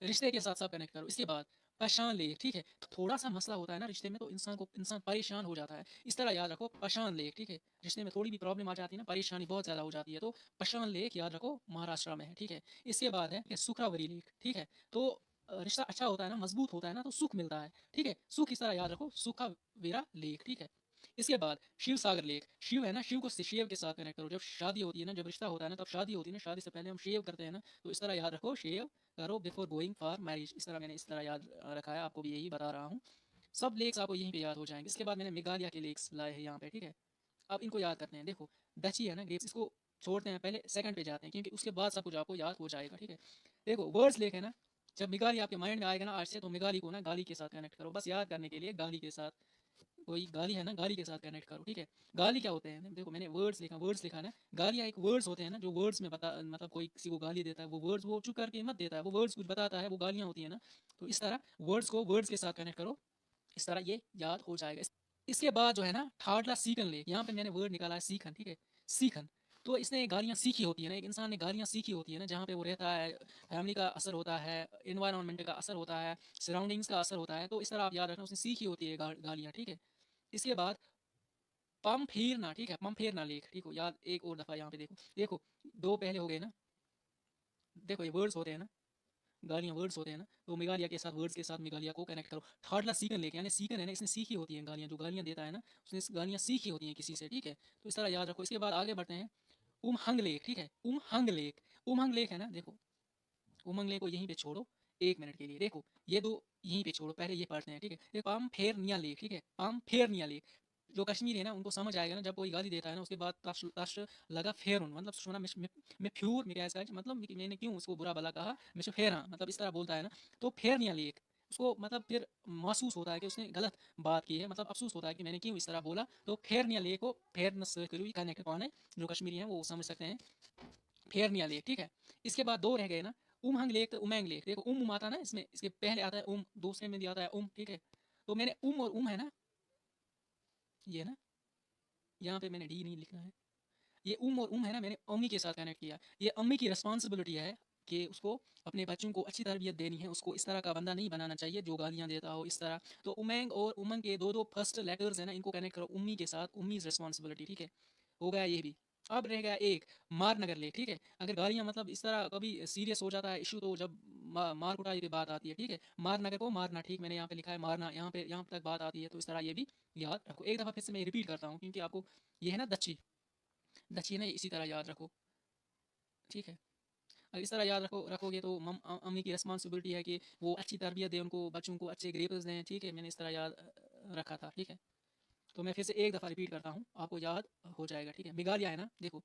रिश्ते के साथ साथ कनेक्ट करो। इसके बाद परेशान लेक, ठीक है। तो थोड़ा सा मसला होता है ना रिश्ते में, तो इंसान परेशान हो जाता है। इस तरह याद रखो, परेशान लेक, ठीक है। रिश्ते में थोड़ी भी प्रॉब्लम आ जाती है ना, परेशानी बहुत ज़्यादा हो जाती है, तो परेशान लेक याद रखो, महाराष्ट्र में है, ठीक है। इसके बाद है सुखरावरी लेक, ठीक है। तो रिश्ता अच्छा होता है ना, मजबूत होता है ना, तो सुख मिलता है, ठीक है। सुख इस तरह याद रखो, सुखावीरा लेक, ठीक है। इसके बाद शिव सागर लेक, शिव है ना, शिव को शिव के साथ कनेक्ट करो। जब शादी होती है ना, जब रिश्ता होता है ना, तब शादी होती है ना, शादी से पहले हम शेव करते हैं ना, तो इस तरह याद रखो, शेव करो बिफोर गोइंग फॉर मैरिज। इस तरह मैंने इस तरह याद रखा है, आपको भी यही बता रहा हूँ। सब लेक्स आपको यहीं पे याद हो जाएंगे। इसके बाद मैंने मेघालय के लेक्स लाए हैं यहाँ पे, ठीक है। अब इनको याद करते हैं। देखो डची है ना ग्रेप्स, इसको छोड़ते हैं, पहले सेकंड पे जाते हैं, क्योंकि उसके बाद सब कुछ आपको याद हो जाएगा, ठीक है। देखो वर्ड्स लेक है ना, जब मेघालय आपके माइंड में आएगा ना आज से, तो मेघालय को ना गाली के साथ कनेक्ट करो, बस याद करने के लिए, गाली के साथ। कोई गाली है ना, गाली के साथ कनेक्ट करो, ठीक है। गाली क्या होते हैं, देखो मैंने वर्ड्स लिखा ना। गालियाँ एक वर्ड्स होते हैं ना, जो वर्ड्स में बता, मतलब कोई किसी को गाली देता है, वो वर्ड्स वो चुप करके मत देता है, वो वर्ड्स कुछ बताता है, वो गालियाँ होती है ना। तो इस तरह वर्ड्स को वर्ड्स के साथ कनेक्ट करो, इस तरह ये याद हो जाएगा। इसके बाद जो है ना ठाडला सीखन लेक, यहाँ पे मैंने वर्ड निकाला है सीखन, ठीक है। सीखन, तो इसने गालियाँ सीखी होती है ना, एक इंसान ने गालियाँ सीखी होती है ना, जहाँ पे वो रहता है, फैमिली का असर होता है, इन्वायरमेंट का असर होता है, सराउंडिंग्स का असर होता है, तो इस तरह आप याद रखना, उसने सीखी होती है गालियाँ, ठीक है। इसके बाद पम फेरना, ठीक है। पम फेरना लेख, ठीक हो याद, एक और दफ़ा यहाँ पे देखो, देखो दो पहले हो गए ना। देखो ये वर्ड्स होते हैं ना, गालियाँ वर्ड्स होते हैं ना, तो मेघालय के साथ, वर्ड्स के साथ मेघालय को कनेक्ट करो। थर्ड ला सीकन लेके, यानी सीकन है ना, इसने सीखी होती हैं गालियाँ, जो गालियाँ देता है ना, उसने गालियाँ सीखी होती हैं किसी से, ठीक है। तो इस तरह याद रखो। इसके बाद आगे बढ़ते हैं, उमहंग लेक, ठीक है। उमहंग लेक, उमहंग लेक है ना, देखो उमंग लेक को यहीं पे छोड़ो 1 मिनट के लिए। देखो ये दो यहीं पे छोड़ो, पहले ये पढ़ते हैं, ठीक है। देखो पाम फेर निया लेक, ठीक है। पाम फेर निया लेक, जो कश्मीरी है ना उनको समझ आएगा ना, जब कोई गाली देता है ना, उसके बाद तश तश लगा फेरुन, मतलब सुना मैं फ्यूर मैं क्या इसका मतलब कि मैंने क्यों उसको बुरा भला कहा, मैं फेर, हाँ मतलब इस तरह बोलता है ना। तो फेर निया लेक, उसको मतलब फिर महसूस होता है कि उसने गलत बात की है, मतलब अफसोस होता है कि मैंने क्यों इस तरह बोला। तो फेर निया लेक को फेयरनेस करो, कनेक्ट कौन है, जो कश्मीरी है वो समझ सकते हैं, फेरनिया लेक, ठीक है। इसके बाद दो रह गए ना, उमहंग लेक तो उमैंग लेक। देखो उम आता है ना इसमें, इसके पहले आता है उम, दूसरे में भी आता है उम, ठीक है। तो मैंने उम और उम है ना, ये ना, यहाँ पे मैंने डी नहीं लिखना है, ये उम और उम है ना, मैंने अम्मी के साथ कनेक्ट किया। ये अम्मी की रिस्पॉन्सिबिलिटी है, कि उसको अपने बच्चों को अच्छी तरबियत देनी है, उसको इस तरह का बंदा नहीं बनाना चाहिए जो गालियाँ देता हो इस तरह। तो उमंग और उमंग के 2-2 फर्स्ट लेटर्स हैं ना, इनको कनेक्ट करो उम्मी के साथ, उम्मीज़ रिस्पॉन्सिबिलिटी, ठीक है? हो गया ये भी। अब रह गया एक मार-नगर लेख, ठीक है? अगर गालियाँ मतलब इस तरह कभी सीरियस हो जाता है इश्यू, तो जब मार-कुटाई की बात आती है, ठीक है? मार-नगर को मारना, ठीक मैंने यहाँ पे लिखा है मारना, यहाँ तक बात आती है, तो इस तरह ये भी याद रखो। एक दफ़ा फिर से मैं रिपीट करता हूँ क्योंकि आपको ये है ना दच्छी, दच्छी है ना, इसी तरह याद रखो, ठीक है? इस तरह याद रखोगे तो अम्मी की रिस्पॉन्सिबिलिटी है कि वो अच्छी तरबियत दें उनको, बच्चों को अच्छे ग्रेप्स दें, ठीक है? मैंने इस तरह याद रखा था, ठीक है? तो मैं फिर से एक दफ़ा रिपीट करता हूँ, आपको याद हो जाएगा, ठीक है? मिगालिया है ना, देखो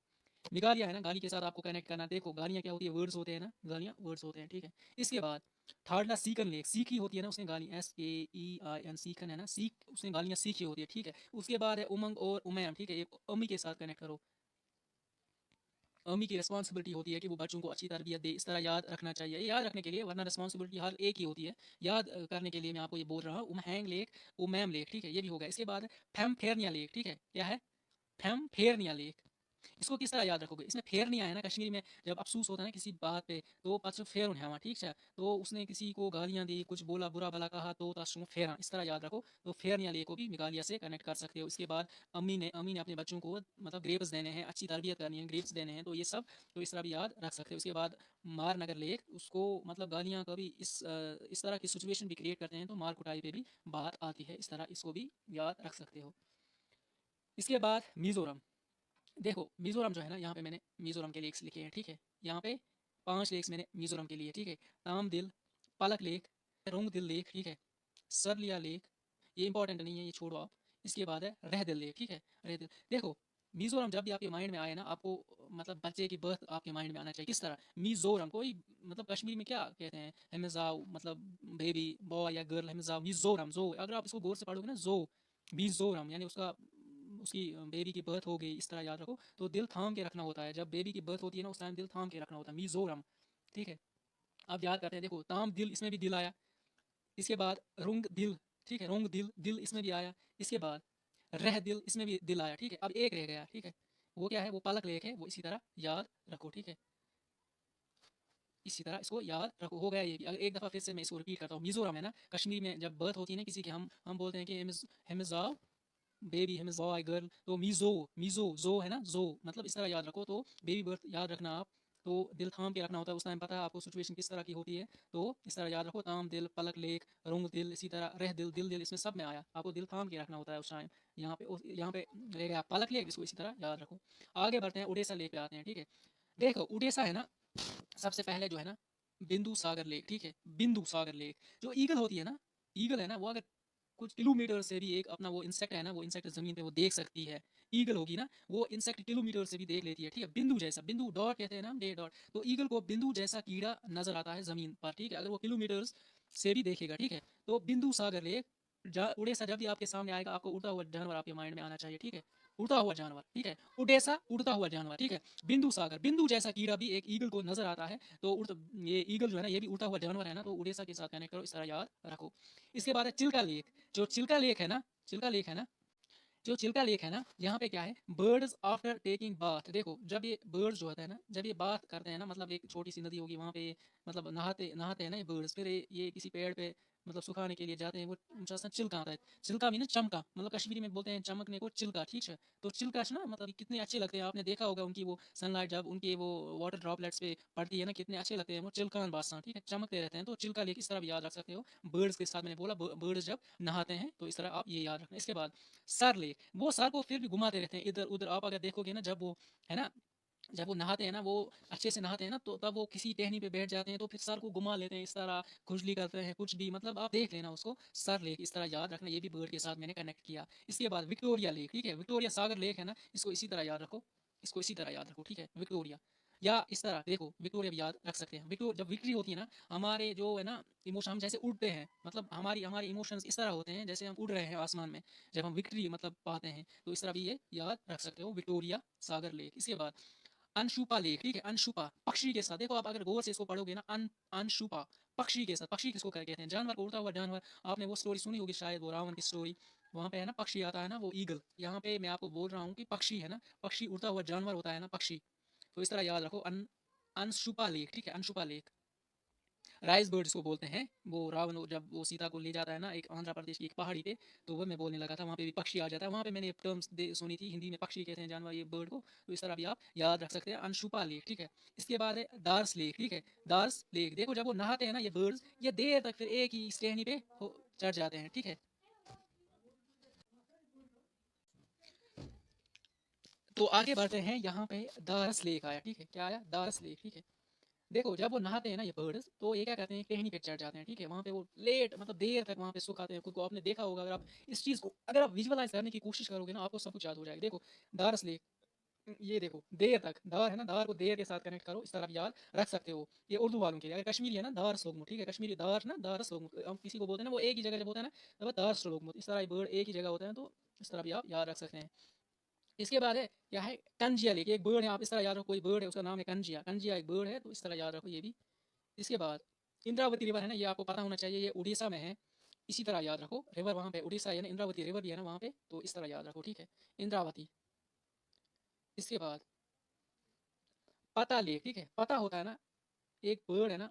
मिगालिया है ना, गाली के साथ आपको कनेक्ट करना। देखो गालियाँ क्या होती है, वर्ड्स होते हैं ना, गालियाँ वर्ड्स होते हैं, ठीक है? इसके बाद थर्ड ला सीकन लेख, सीखी होती है ना उसने गाली, SKEIN, सीखन है ना, सीख उसने गालियाँ सीखी होती है, ठीक है? उसके बाद है उमंग और उमैम, ठीक है? एक अम्मी के साथ कनेक्ट करो। अम्मी की रिस्पॉन्सिबिलिटी होती है कि वो बच्चों को अच्छी तरबियत दे, इस तरह याद रखना चाहिए। ये याद रखने के लिए, वरना रिस्पॉन्सिबिलिटी हर एक ही होती है। याद करने के लिए मैं आपको ये बोल रहा हूँ, उमहैंग लेक, उमैम लेक, ठीक है? ये भी हो गया। इसके बाद फेम फेरनिया लेक, ठीक है? क्या है? फेम फेरनिया लेक। इसको किस तरह याद रखोगे? इसमें फेर नहीं आया ना, कश्मीरी में जब अफ़सोस होता है ना किसी बात पे, तो पाछो फेर उन्हें वहाँ, ठीक है? तो उसने किसी को गालियाँ दी, कुछ बोला, बुरा-भला कहा, तो ताशुम फेरा, इस तरह याद रखो। तो फेर या ले को भी मिगालिया से कनेक्ट कर सकते हो। इसके बाद अम्मी ने अपने बच्चों को मतलब ग्रेप्स देने हैं, अच्छी तरबियत करनी है, ग्रेप्स देने हैं, तो ये सब तो इस तरह भी याद रख सकते हो। उसके बाद मार नगर लेक, उसको मतलब गालियाँ कभी इस तरह की सिचुएशन भी क्रिएट करते हैं, तो मार कुटाई पे भी बात आती है। इस तरह इसको भी याद रख सकते हो। इसके बाद मिज़ोरम। देखो मिज़ोरम जो है ना, यहाँ पे मैंने मिज़ोरम के लेक्स लिखे हैं, ठीक है? यहाँ पे 5 लेक्स मैंने मिज़ोरम के लिए, ठीक है? ताम दिल, पलक लेक, रोंग दिल लेक, ठीक है? सरलिया लेक, ये इंपॉर्टेंट नहीं है, ये छोड़ो आप। इसके बाद है रह दिल लेक, ठीक है? रह दिल, देखो मिज़ोरम जब भी आपके माइंड में आए ना, आपको मतलब बच्चे की बर्थ आपके माइंड में आना चाहिए। किस तरह? मिज़ोरम, कोई मतलब कश्मीरी में क्या कहते हैं? हिमज़ाओ मतलब बेबी, बॉय या गर्ल, हिमज़ाओ, मिज़ोरम, ज़ो, अगर आप इसको गौर से पढ़ोगे ना, ज़ो, मिज़ोरम यानी उसकी बेबी की बर्थ हो गई, इस तरह याद रखो। तो दिल थाम के रखना होता है, जब बेबी की बर्थ होती है ना, उस टाइम दिल थाम के रखना होता है, मिज़ोरम, ठीक है? अब याद करते हैं, देखो ताम दिल, इसमें भी दिल आया। इसके बाद रुंग दिल, ठीक है? रुंग दिल, दिल इसमें भी आया। इसके बाद रह दिल, इसमें भी दिल आया, ठीक है? अब एक रह गया, ठीक है? वो क्या है? वो पालक लेक है, वो इसी तरह याद रखो, ठीक है? इसी तरह इसको याद रखो। हो गया ये भी। अगर एक दफ़ा फिर से मैं इसको रिपीट करता हूँ, मिज़ोरम है ना, कश्मीर में जब बर्थ होती है ना किसी की, हम बोलते हैं कि him is baby, him is boy girl, तो मीज़ो, मीज़ो, ज़ो है ना, ज़ो, मतलब इस तरह याद रखो। तो बेबी बर्थ याद रखना आप, तो दिल थाम के रखना होता है, उस टाइम पता है आपको सिचुएशन किस तरह की होती है, तो इस तरह याद रखो। ताम दिल, पलक लेक, रुंग दिल, इसी तरह रह दिल, दिल दिल, इसमें सब में आया, आपको दिल थाम के रखना होता है उस टाइम। यहाँ पे रह गया पलक लेक, इसको इसी तरह याद रखो। आगे बढ़ते हैं, उड़ीसा लेक पे आते हैं, ठीक है? देखो उड़ीसा है ना, सबसे पहले जो है ना, बिंदु सागर लेक, ठीक है? बिंदु सागर लेक, जो ईगल होती है ना, ईगल है ना, वो अगर कुछ किलोमीटर से भी एक अपना वो इंसेक्ट है ना, वो इंसेक्ट ज़मीन पे वो देख सकती है। ईगल होगी ना, वो इंसेक्ट किलोमीटर से भी देख लेती है, ठीक है? बिंदु जैसा, बिंदु डॉट कहते हैं ना, डे डॉट, तो ईगल को बिंदु जैसा कीड़ा नज़र आता है ज़मीन पर, ठीक है? अगर वो किलोमीटर्स से भी देखेगा, ठीक है? तो बिंदु सागर लेक, उड़ीसा जब भी आपके सामने आएगा, आपको उड़ता हुआ जानवर आपके माइंड में आना चाहिए, ठीक है? उड़ता हुआ जानवर, ठीक है? उड़ेसा, उड़ता हुआ जानवर, ठीक है? बिंदु सागर, बिंदु जैसा कीड़ा भी एक ईगल को नज़र आता है, तो ये ईगल जो है ना, ये भी उड़ता हुआ जानवर है ना, तो उड़ीसा के साथ कनेक्ट करो, इस तरह याद रखो। इसके बाद है चिल्का लेक, जो चिल्का लेक है ना, चिल्का लेक है ना, जो चिल्का लेक है ना, यहाँ पे क्या है? Birds after taking bath. देखो जब ये बर्ड्स जो होता है ना, जब ये बात करते हैं ना, मतलब एक छोटी सी नदी होगी वहाँ पे, मतलब नहाते नहाते हैं ना ये बर्ड्स, फिर ये किसी पेड़ पे मतलब सुखाने के लिए जाते हैं, वो ऊंचा सा चिल्का आता है। चिल्का भी ना चमका, मतलब कश्मीरी में बोलते हैं चमकने को चिल्का, ठीक है? तो चिल्का ना मतलब कितने अच्छे लगते हैं, आपने देखा होगा उनकी वो सनलाइट जब उनके वो वाटर ड्रॉपलेट्स पे पड़ती है ना, कितने अच्छे लगते हैं वो चिल्कान बादशाह, ठीक है? चमकते रहते हैं, तो चिल्का लेक इस तरह भी याद रख सकते हो। बर्ड्स के साथ मैंने बोला बर्ड्स जब नहाते हैं, तो इस तरह आप ये याद रखना। इसके बाद सर लेक, वो सर को फिर भी घुमाते रहते हैं इधर उधर, आप अगर देखोगे ना, जब वो है ना, जब वो नहाते हैं ना, वो अच्छे से नहाते हैं ना, तो तब वो किसी टहनी पे बैठ जाते हैं, तो फिर सर को घुमा लेते हैं इस तरह, खुजली करते हैं कुछ भी, मतलब आप देख लेना उसको। सर लेक इस तरह याद रखना, ये भी बर्ड के साथ मैंने कनेक्ट किया। इसके बाद विक्टोरिया लेक, ठीक है? विक्टोरिया सागर लेक है ना, इसको इसी तरह याद रखो, इसको इसी तरह याद रखो, ठीक है? विक्टोरिया, या इस तरह देखो विक्टोरिया भी याद रख सकते हैं। जब विक्ट्री होती है ना, हमारे जो है ना इमोशन, हम जैसे उड़ते हैं, मतलब हमारे इमोशंस इस तरह होते हैं जैसे हम उड़ रहे हैं आसमान में, जब हम विक्ट्री मतलब पाते हैं, तो इस तरह भी ये याद रख सकते हो, विक्टोरिया सागर लेक। इसके बाद अनशुपा लेक, ठीक है? अनशुपा पक्षी के साथ, देखो आप अगर गौर से इसको पढ़ोगे ना, अनशुपा पक्षी के साथ, पक्षी किसको कहते हैं? जानवर को, उड़ता हुआ जानवर। आपने वो स्टोरी सुनी होगी शायद, वो रावण की स्टोरी, वहाँ पे है ना पक्षी आता है ना, वो ईगल। यहाँ पे मैं आपको बोल रहा हूँ कि पक्षी है ना, पक्षी उड़ता हुआ जानवर होता है ना, पक्षी। तो इस तरह याद रखो, अंशुपा लेक, ठीक है, अंशुपा लेक। राइस बर्ड जिसको बोलते हैं, वो रावण जब वो सीता को ले जाता है ना एक आंध्र प्रदेश की एक पहाड़ी पे, तो वो मैं बोलने लगा था, वहाँ पे भी पक्षी आ जाता है, वहाँ पे मैंने टर्म्स सुनी थी हिंदी में, पक्षी कहते हैं जानवर ये बर्ड को, तो इस तरह भी आप याद रख सकते हैं, अंशुपा लेक, ठीक है। इसके बाद है दार्स लेक, ठीक है, दार्स लेक। देखो जब वो नहाते हैं ना ये बर्ड्स, ये देर तक फिर एक ही टहनी पे चढ़ जाते हैं, ठीक है। तो आगे बढ़ते हैं, यहाँ पे दारस लेक आया, ठीक है, क्या आया, दारस लेक, ठीक है। देखो जब वो नहाते हैं ना ये बर्ड्स, तो ये क्या करते हैं, टहनी पे चढ़ जाते हैं, ठीक है, वहाँ पे वो लेट मतलब देर तक वहाँ पे सुखाते हैं खुद को। आपने देखा होगा, अगर आप इस चीज़ को अगर आप विजुअलाइज करने की कोशिश करोगे ना, आपको सब कुछ याद हो जाएगा। देखो दारस लेक, ये देखो देर तक, दार है ना, दार को देर के साथ कनेक्ट करो, इस तरह आप याद रख सकते हो। ये उर्दू वालों के लिए, अगर कश्मीरी है ना दारस लोगमुत, ठीक है, कश्मीरी दार ना दारस लोगमुत, हम किसी को बोलते हैं ना वो एक ही जगह जब होता है ना, तब दारस लोगमुत, इस तरह बर्ड एक ही जगह होता है, तो इस तरह भी आप याद रख सकते हैं। इसके बाद है क्या है, कंजिया लेक, एक बर्ड है, आप इस तरह याद रखो, कोई बर्ड है उसका नाम है कंजिया, कंजिया एक बर्ड है, तो इस तरह याद रखो ये भी। इसके बाद इंद्रावती रिवर है ना, ये आपको पता होना चाहिए, ये उड़ीसा में है, इसी तरह याद रखो, रिवर वहाँ पे उड़ीसा है ना, इंद्रावती रिवर भी है ना वहाँ पे, तो इस तरह याद रखो, ठीक है, इंद्रावती। इसके बाद पता लेक, ठीक है, पता होता है ना एक बर्ड है ना,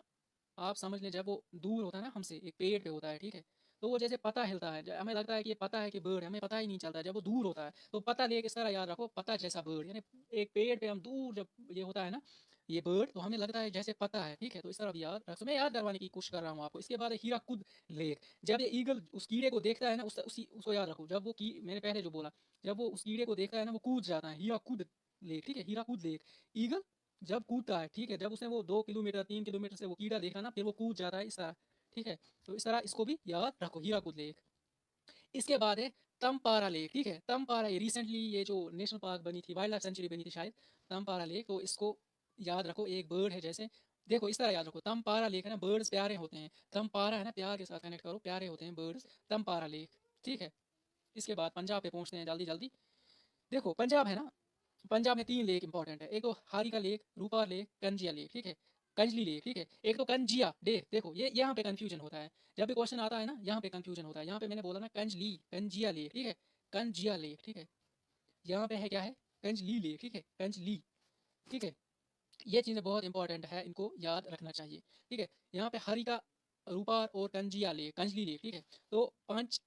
आप समझ लें जब वो दूर होता है ना हमसे, एक पेड़ पे होता है, ठीक है, तो वो जैसे पता हिलता है, हमें लगता है कि ये पता है कि बर्ड है, हमें पता ही नहीं चलता है जब वो दूर होता है, तो पता लेके इस तरह याद रखो, पता जैसा बर्ड, यानी एक पेड़ पे हम दूर जब ये होता है ना ये बर्ड, तो हमें लगता है जैसे पता है, ठीक है, तो इस तरह भी याद रख, तो मैं याद करवाने की कोशिश कर रहा हूँ आपको। इसके बाद है हीराकुद लेक, जब ये ईगल उस कीड़े को देखता है ना, उसी उसको याद रखो, जब वो की मैंने पहले जो बोला, जब वो उस कीड़े को देखता है ना वो कूद जाता है, हीराकुद लेक, ठीक है, हीराकुद लेक। ईगल जब कूदता है, ठीक है, जब उसने वो 2 किलोमीटर 3 किलोमीटर से वो कीड़ा देखा ना, फिर वो कूद जाता है इस तरह, ठीक है, तो इस तरह इसको भी याद रखो, हीराकुद लेक। इसके बाद है तमपारा लेक, ठीक है, तमपारा, ये रिसेंटली ये जो नेशनल पार्क बनी थी, वाइल्ड लाइफ सेंचुरी बनी थी शायद, तमपारा लेक, तो इसको याद रखो, एक बर्ड है जैसे, देखो इस तरह याद रखो, तमपारा लेक है ना, बर्ड्स प्यारे होते हैं, तमपारा है ना, प्यार के साथ कनेक्ट करो, प्यारे होते हैं बर्ड्स, तमपारा लेक, ठीक है। इसके बाद पंजाब पे पहुंचते हैं जल्दी जल्दी। देखो पंजाब है ना, पंजाब में 3 लेक इंपॉर्टेंट है, एक तो हारिका लेक, रूपा लेक, कंजिया लेक, ठीक है, कंजली लेक, ठीक है, एक तो कंजिया लेक। देखो ये यहाँ पे कंफ्यूजन होता है, जब भी क्वेश्चन आता है ना यहाँ पे कंफ्यूजन होता है, यहाँ पे मैंने बोला ना कंजली, कंजिया लेक, ठीक है, कंजिया लेक, ठीक है, यहाँ पे है क्या है, कंजली लेक, ठीक है, कंजली, ठीक है। ये चीज़ें बहुत इंपॉर्टेंट है, इनको याद रखना चाहिए, ठीक है। यहाँ पे हरिका, रूपार और कंजिया लेक, कंजली लेक, ठीक है। तो पांच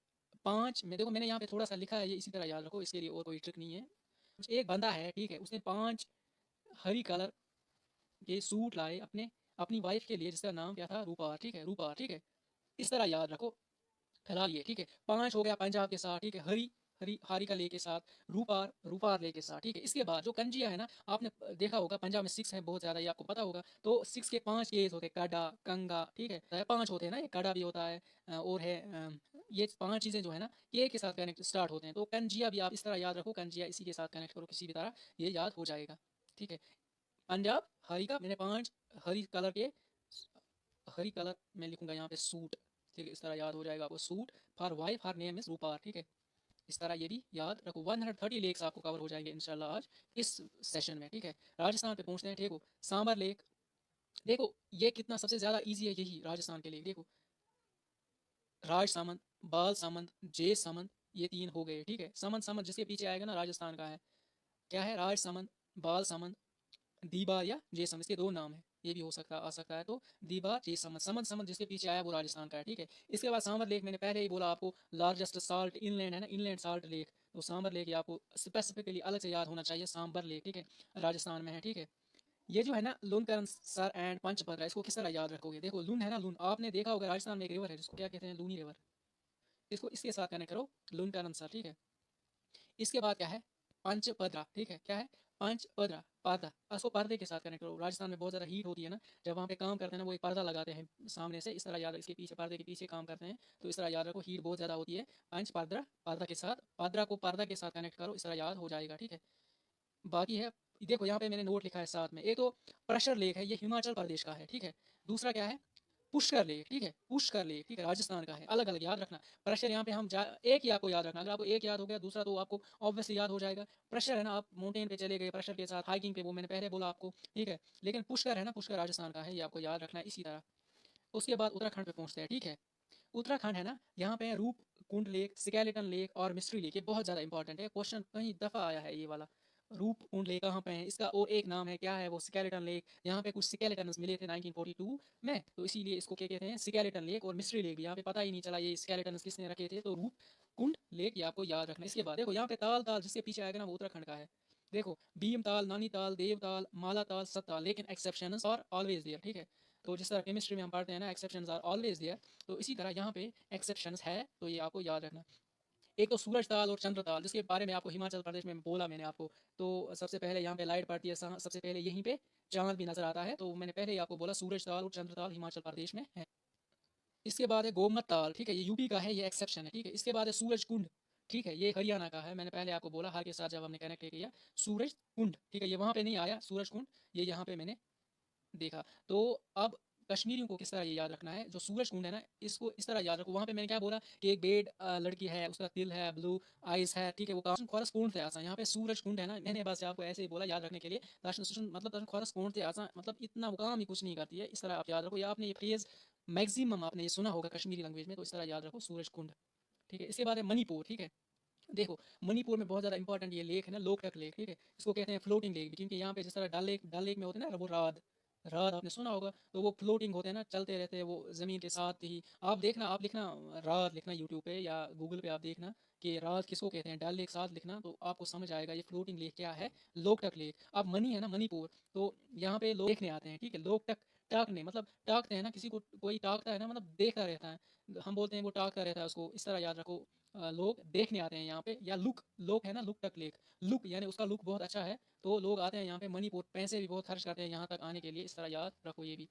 पांच में देखो मैंने यहाँ पे थोड़ा सा लिखा है, ये इसी तरह याद रखो, इसके लिए और कोई ट्रिक नहीं है। एक बंदा है, ठीक है, उसने 5 हरी कलर के सूट लाए अपने अपनी वाइफ के लिए, जिसका नाम क्या था, रूपा, ठीक है, रूपा, ठीक है, इस तरह याद रखो, फिलहाल ये, ठीक है, 5 हो गया पंजाब के साथ, ठीक है, हरी हरी हारिका ले के साथ, रूपार रूपार ले के साथ, ठीक है। इसके बाद जो कंजिया है ना, आपने देखा होगा पंजाब में 6 है बहुत ज़्यादा, ये आपको पता होगा, तो 6 के 5 केस होते हैं, काडा, कंगा, ठीक है, 5 होते हैं ना, एक काडा भी होता है, और है ये 5 चीज़ें जो है ना के साथ कनेक्ट स्टार्ट होते हैं, तो कंजिया भी आप इस तरह याद रखो, कंजिया इसी के साथ कनेक्ट करो किसी भी तरह, ये याद हो जाएगा, ठीक है। पंजाब हरी का मैंने 5 हरी कलर के, हरी कलर मैं लिखूंगा यहाँ पे सूट, ठीक है, इस तरह याद हो जाएगा आपको, suit for wife, her name is Rupa, ठीक है, इस तरह ये भी याद रखो। 130 लेक्स आपको कवर हो जाएंगे इंशाल्लाह आज इस सेशन में, ठीक है। राजस्थान पे पहुंचते हैं, ठीक हो, सांबर लेक। देखो ये कितना सबसे ज़्यादा ईजी है, यही राजस्थान के लिए, देखो राज सामंत, बाल सामंत, जय सामंत, ये 3 हो गए, ठीक है। सामंत सामंत जिसके पीछे आएगा ना राजस्थान का है, क्या है, राज सामंत, बाल सामंत, दीबा या जयसमंद, इसके 2 नाम है, ये भी हो सकता आ सकता है, तो दीबा जयसमंद, समंद समंद जिसके पीछे आया वो राजस्थान का है, ठीक है। इसके बाद सांबर लेक, मैंने पहले ही बोला आपको, लार्जेस्ट साल्ट इनलैंड है ना, इनलैंड साल्ट लेक, तो सांबर लेक ये आपको स्पेसिफिकली अलग से याद होना चाहिए, सांबर लेक, ठीक है, राजस्थान में है, ठीक है। ये जो है ना लुनकरण सर एंड पंचभद्रा, इसको किस तरह याद रखोगे, देखो लुन है ना, लुन आपने देखा होगा, राजस्थान में एक रिवर है जिसको क्या कहते हैं, लूनी रिवर, इसको इसके साथ कनेक्ट करो, लुनकरण सर, ठीक है। इसके बाद क्या है, पंचपदरा, ठीक है, क्या है, पंचपदरा, पर्दा, उसको पर्दे के साथ कनेक्ट करो, राजस्थान में बहुत ज़्यादा हीट होती है ना, जब वहाँ पे काम करते हैं ना, वो एक पर्दा लगाते हैं सामने से, इस तरह याद, इसके पीछे पर्दे के पीछे काम करते हैं, तो इस तरह याद रखो, हीट बहुत ज़्यादा होती है, पंच पर्दा, पर्दा के साथ, पर्दा को पर्दा के साथ कनेक्ट करो, इस तरह याद हो जाएगा, ठीक है। बाकी है, देखो यहाँ पे मैंने नोट लिखा है साथ में, एक तो प्रेशर लेक है, ये हिमाचल प्रदेश का है, ठीक है। दूसरा क्या है, पुष्कर लेक, ठीक है, पुष्कर लेक, ठीक है, राजस्थान का है, अलग अलग याद रखना। प्रेशर यहाँ पे हम एक ही आपको याद रखना, अगर आपको एक याद हो गया, दूसरा तो आपको ऑब्वियसली याद हो जाएगा। प्रेशर है ना, आप माउंटेन पे चले गए प्रेशर के साथ, हाइकिंग पे, वो मैंने पहले बोला आपको, ठीक है। लेकिन पुष्कर है ना, पुष्कर राजस्थान का है, ये आपको याद रखना है इसी तरह। उसके बाद उत्तराखंड पे पहुंचते हैं, ठीक है। उत्तराखंड है ना, यहाँ पे रूप कुंड लेक, स्केलेटन लेक और मिस्ट्री लेक, ये बहुत ज़्यादा इंपॉर्टेंट है, क्वेश्चन कई दफ़ा आया है ये वाला, रूप कुंड लेक कहाँ पे है, इसका और एक नाम है, क्या है वो, स्केलेटन लेक। यहाँ पे कुछ स्केलेटन्स मिले थे 1942 में, तो इसीलिए इसको क्या कहते हैं, स्केलेटन लेक। और मिस्ट्री लेक भी, यहाँ पे पता ही नहीं चला ये स्केलेटन्स किसने रखे थे। तो रूप कुंड लेक ये आपको याद रखना। इसके बाद देखो यहाँ पे ताल ताल जिसके पीछे आएगा ना वो उत्तराखंड का है। देखो भीम ताल, नानी ताल, देव ताल, माला ताल, सत्ताल, लेकिन एक्सेप्शंस आर ऑलवेज देयर, ठीक है। तो जिस तरह केमिस्ट्री में हम पढ़ते हैं ना, एक्सेप्शंस आर ऑलवेज देयर, तो इसी तरह यहाँ पे एक्सेप्शंस है, तो ये आपको याद रखना। एक तो सूरज ताल और चंद्र ताल, जिसके बारे में आपको हिमाचल प्रदेश में बोला मैंने आपको। तो सबसे पहले यहाँ पे लाइट पड़ती है, सबसे पहले यहीं पे चांद भी नजर आता है। तो मैंने पहले ही आपको बोला सूरज ताल और चंद्र ताल हिमाचल प्रदेश में है। इसके बाद है गोमत ताल, ठीक है, ये यूपी का है, ये एक्सेप्शन है, ठीक है। इसके बाद है सूरज कुंड, ठीक है, ये हरियाणा का है। मैंने पहले आपको बोला हर के साथ जब हमने कनेक्ट किया, सूरज कुंड, ठीक है, ये वहां पे नहीं आया सूरज कुंड, ये यहाँ पे मैंने देखा। तो अब कश्मीरियों को किस तरह ये याद रखना है, जो सूरज कुंड है ना, इसको इस तरह याद रखो। वहां पे मैंने क्या बोला कि एक बेड लड़की है, उसका दिल है, ब्लू आइज है, ठीक है, वो खॉरस कुंड थे आसा। यहाँ पे सूरज कुंड है ना, मैंने बस आपको ऐसे ही बोला याद रखने के लिए। मतलब खॉरस कुंड थे आसा, मतलब इतना काम ही कुछ नहीं करती है, इस तरह आप याद रखो। या आपने ये फ्रेज मैक्सिमम आपने ये सुना होगा कश्मीरी लैंग्वेज में, तो इस तरह याद रखो सूरज कुंड, ठीक है। इसके बाद है मणिपुर, ठीक है। देखो मणिपुर में बहुत ज़्यादा इंपॉर्टेंट ये लेक है ना, लोकटक लेक, ठीक है। इसको कहते हैं फ्लोटिंग लेक भी, क्योंकि यहाँ पे जिस तरह डल लेक में होते हैं ना वो रात रात आपने सुना होगा, तो वो फ्लोटिंग होते हैं ना, चलते रहते हैं वो ज़मीन के साथ ही। आप देखना, आप लिखना रात, लिखना यूट्यूब पे या गूगल पे, आप देखना कि रात किसको कहते हैं, डल लेक साथ लिखना, तो आपको समझ आएगा ये फ्लोटिंग लेक क्या है, लोकटक लेक। अब मनी है ना मणिपुर, तो यहाँ पे लोग देखने आते हैं, ठीक है। लोकटक टाकने मतलब टाकते हैं ना, किसी को कोई टाकता है ना, मतलब देखता रहता है, हम बोलते हैं वो टाकता रहता है उसको, इस तरह याद रखो। लोग देखने आते हैं यहाँ पे। या लुक, लोक है ना, लुक टक लेक, लुक यानी उसका लुक बहुत अच्छा है, तो लोग आते हैं यहाँ पे। मणिपुर पैसे भी बहुत खर्च करते हैं यहाँ तक आने के लिए, इस तरह याद रखो ये भी।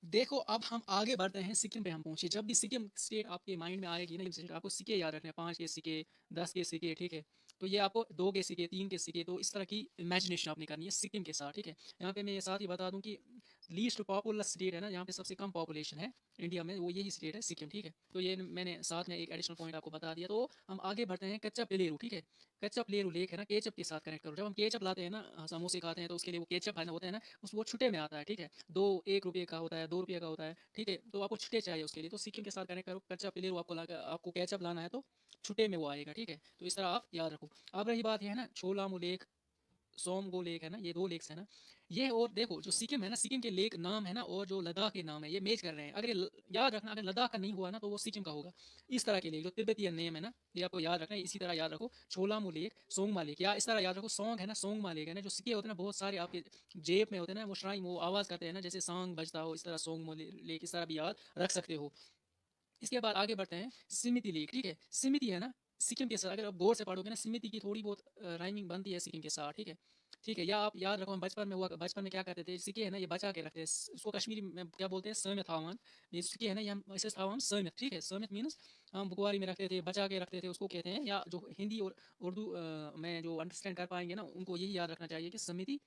देखो अब हम आगे बढ़ते हैं, सिक्किम पे हम पहुंचे। जब भी सिक्किम स्टेट आपके माइंड में आएगी ना, स्टेट, आपको सिक्के याद रखने हैं, 5 के सिक्के, 10 के सिक्के, ठीक है। तो ये आपको 2 के सिक्के, 3 के सिक्के, तो इस तरह की इमेजिनेशन आपने करनी है सिक्किम के साथ, ठीक है। यहाँ पे मैं ये साथ ही बता दूं कि लीस्ट पॉपुलर स्टेट है ना, यहाँ पे सबसे कम पॉपुलेशन है इंडिया में, वो यही स्टेट है सिक्किम, ठीक है। तो ये मैंने साथ में एक एडिशनल पॉइंट आपको बता दिया। तो हम आगे बढ़ते हैं, कच्चा पिलेरू, ठीक है। कच्चा पिलेरू लेक है ना, केचप के साथ कनेक्ट करो। जब हम केचप लाते हैं ना, समोसे खाते हैं, तो उसके लिए वो केचप है ना होता है ना, उस वो छुट्टे में आता है, ठीक है। 1 रुपये का होता है, 2 रुपये का होता है, ठीक है। तो आपको छुट्टे चाहिए उसके लिए, तो सिक्किम के साथ कनेक्ट करो। कच्चा पिलेरू आपको केचप लाना है तो छुट्टे में वो आएगा, ठीक है। तो इस तरह आप याद रखो। अब रही बात ये है ना, छोलामू लेक, सोमगो लेक है ना, ये 2 लेक्स है ना, ये। और देखो जो सिक्किम है ना, सिक्किम के लेक नाम है ना और जो लद्दाख के नाम है, ये मैच कर रहे हैं। अगर याद रखना, अगर लद्दाख का नहीं हुआ ना तो वो सिक्किम का होगा। इस तरह के लेक जो तिब्बतियन नेम है ना, ये आपको याद रखना है। इसी तरह याद रखो छोलामू लेक, सोंगमा लेक, या इस तरह याद रखो सोंग है ना, सोंगमा लेक है ना। जो सिक्के होते हैं ना बहुत सारे आपके जेब में होते हैं ना, वो श्राइन, वो आवाज़ करते हैं ना, जैसे सांग बजता हो, इस तरह सोंगमो लेक, इस तरह भी याद रख सकते हो। इसके बाद आगे बढ़ते हैं, सिमिति लेक, ठीक है। सिमिति है ना, सिक्किम के साथ अगर आप गौर से पढ़ोगे ना, सिमिति की थोड़ी बहुत राइमिंग बनती है सिक्किम के साथ, ठीक है। ठीक है, या आप याद रखो हम बचपन में हुआ, बचपन में क्या करते थे, सिक्के है ना ये बचा के रखते हैं। इसको कश्मीरी में क्या बोलते हैं, समित थावन। ये सिक्के है ना, ये हम इसे थावन समित, ठीक है। समित मीन्स हम बुकवारी में रखते थे, बचा के रखते थे, उसको कहते हैं। या जो हिंदी और उर्दू में जो अंडरस्टैंड कर पाएंगे ना, उनको यही याद रखना चाहिए कि समिति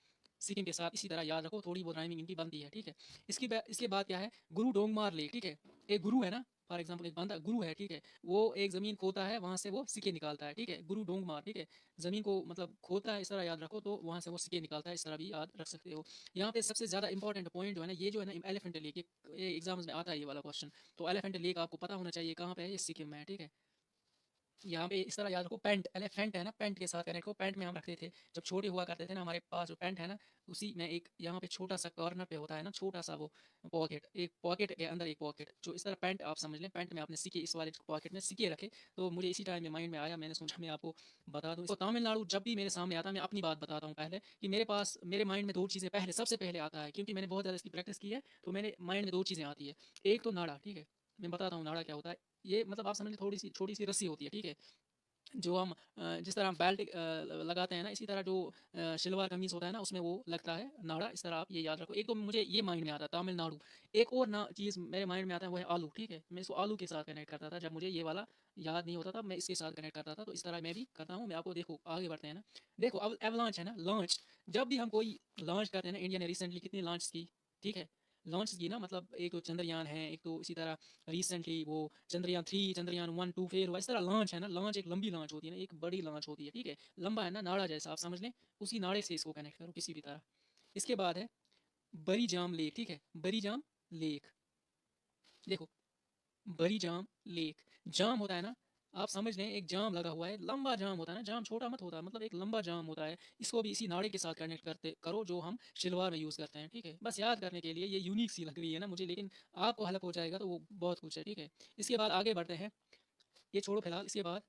सिक्किम के साथ इसी तरह याद रखो, थोड़ी बहुत राइमिंग इनकी बनती है, ठीक है। इसके बाद क्या है, गुरु डोंगमार लेक, ठीक है। एक गुरु है ना, फॉर एग्जाम्पल एक बंदा गुरु है, ठीक है, वो एक ज़मीन खोता है, वहाँ से वो सिक्के निकालता है, ठीक है। गुरु डोंगमार, ठीक है, ज़मीन को मतलब खोता है, इस तरह याद रखो, तो वहाँ से वो सिक्के निकालता है, इस तरह भी याद रख सकते हो। यहाँ पे सबसे ज़्यादा इंपॉर्टेंट पॉइंट जो है ना, ये जो है ना एलिफेंट लेक, ये एग्जाम्स में आता है ये वाला क्वेश्चन। तो एलिफेंट लेक आपको पता होना चाहिए कहाँ पे है, ये सिक्किम में है, ठीक है। यहाँ पे इस तरह याद रखो, पेंट एलिफेंट है ना, पेंट के साथ कनेक्ट को, पेंट में हम रखते थे जब छोटे हुआ करते थे ना, हमारे पास जो पेंट है ना, उसी में एक यहाँ पे छोटा सा कॉर्नर पे होता है ना, छोटा सा वो पॉकेट, एक पॉकेट के अंदर एक पॉकेट, जो इस तरह पेंट आप समझ लें, पेंट में आपने सिक्के, इस वाले पॉकेट में सिक्के रखे। तो मुझे इसी टाइम में माइंड में आया, मैंने सोचा मैं आपको बता दूँ। तो तमिलनाडु जब भी मेरे सामने आता है, मैं अपनी बात बताता हूँ पहले, कि मेरे पास मेरे माइंड में 2 चीज़ें पहले सबसे पहले आता है, क्योंकि मैंने बहुत ज़्यादा इसकी प्रैक्टिस की है। तो मेरे माइंड में 2 चीज़ें आती है। एक तो नाड़ा, ठीक है, मैं बताता हूँ नाड़ा क्या होता है। ये मतलब आप समझ लें थोड़ी सी छोटी सी रस्सी होती है, ठीक है, जो हम जिस तरह हम बेल्ट लगाते हैं ना, इसी तरह जो शलवार कमीज़ होता है ना, उसमें वो लगता है नाड़ा, इस तरह आप ये याद रखो। एक तो मुझे ये माइंड में आता है तमिलनाडु। एक और ना चीज़ मेरे माइंड में आता है, वो है आलू, ठीक है। मैं इसको आलू के साथ कनेक्ट करता था, जब मुझे ये वाला याद नहीं होता था, मैं इसके साथ कनेक्ट करता था। तो इस तरह मैं भी करता हूँ। मैं आपको देखो आगे बढ़ते हैं ना, देखो अब एवलांच है ना, लॉन्च। जब भी हम कोई लॉन्च करते हैं ना, इंडिया ने रिसेंटली कितनी लॉन्च की, ठीक है, लॉन्च की ना, मतलब एक तो चंद्रयान है, एक तो इसी तरह रिसेंटली वो चंद्रयान 3, चंद्रयान 1, 2 फिर हुआ, इस तरह लॉन्च है ना। लॉन्च एक लंबी लॉन्च होती है ना, एक बड़ी लॉन्च होती है, ठीक है। लंबा है ना, नाड़ा जैसा आप समझ लें, उसी नाड़े से इसको कनेक्ट करो किसी भी तरह। इसके बाद है बरी जाम लेक, ठीक है, बरी जाम लेक। देखो बरी जाम लेक, जाम होता है ना, आप समझ लें एक जाम लगा हुआ है, लंबा जाम होता है ना, जाम छोटा मत होता है, मतलब एक लंबा जाम होता है। इसको भी इसी नाड़े के साथ कनेक्ट करते करो जो हम शलवार में यूज़ करते हैं, ठीक है। बस याद करने के लिए ये यूनिक सी लग रही है ना मुझे, लेकिन आपको हेल्प हो जाएगा तो वो बहुत कुछ है, ठीक है। इसके बाद आगे बढ़ते हैं, ये छोड़ो फिलहाल। इसके बाद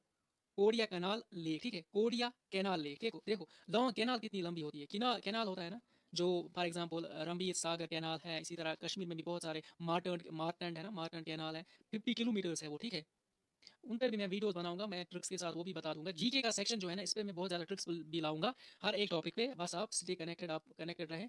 कोडिया कैनाल लेक, ठीक है, कोडिया कैनाल लेक। देखो देखो लॉन्ग कैनाल कितनी लंबी होती है, कैनाल होता है ना, जो for example Ranbir Sagar canal है, इसी तरह कश्मीर में भी बहुत सारे मार्टंड है ना, मार्टंड कैनाल है, 50 किलोमीटर्स है वो, ठीक है। उन पर भी मैं वीडियोस बनाऊंगा, मैं ट्रिक्स के साथ वो भी बता दूंगा। जीके का सेक्शन जो है ना, इस पर मैं बहुत ज़्यादा ट्रिक्स भी लाऊंगा हर एक टॉपिक पे, बस आप स्टे कनेक्टेड, आप कनेक्टेड रहें।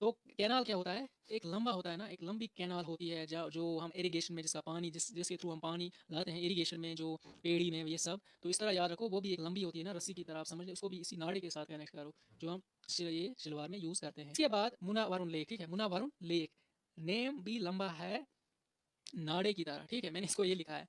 तो कैनाल क्या होता है, एक लंबा होता है ना, एक लंबी कैनाल होती है जो हम इरिगेशन में, जिसका पानी जिसके थ्रू हम पानी लाते हैं इरिगेशन में, जो पेड़ी में ये सब, तो इस तरह याद रखो वो भी एक लंबी होती है ना, रस्सी की तरह आप समझ ले, उसको भी इसी नाड़े के साथ कनेक्ट करो जो हम ये शलवार में यूज़ करते हैं। इसके बाद मुना वरुण लेक, ठीक है, मुना वरुण लेक, नेम भी लंबा है नाड़े की तरह, ठीक है, मैंने इसको ये लिखा है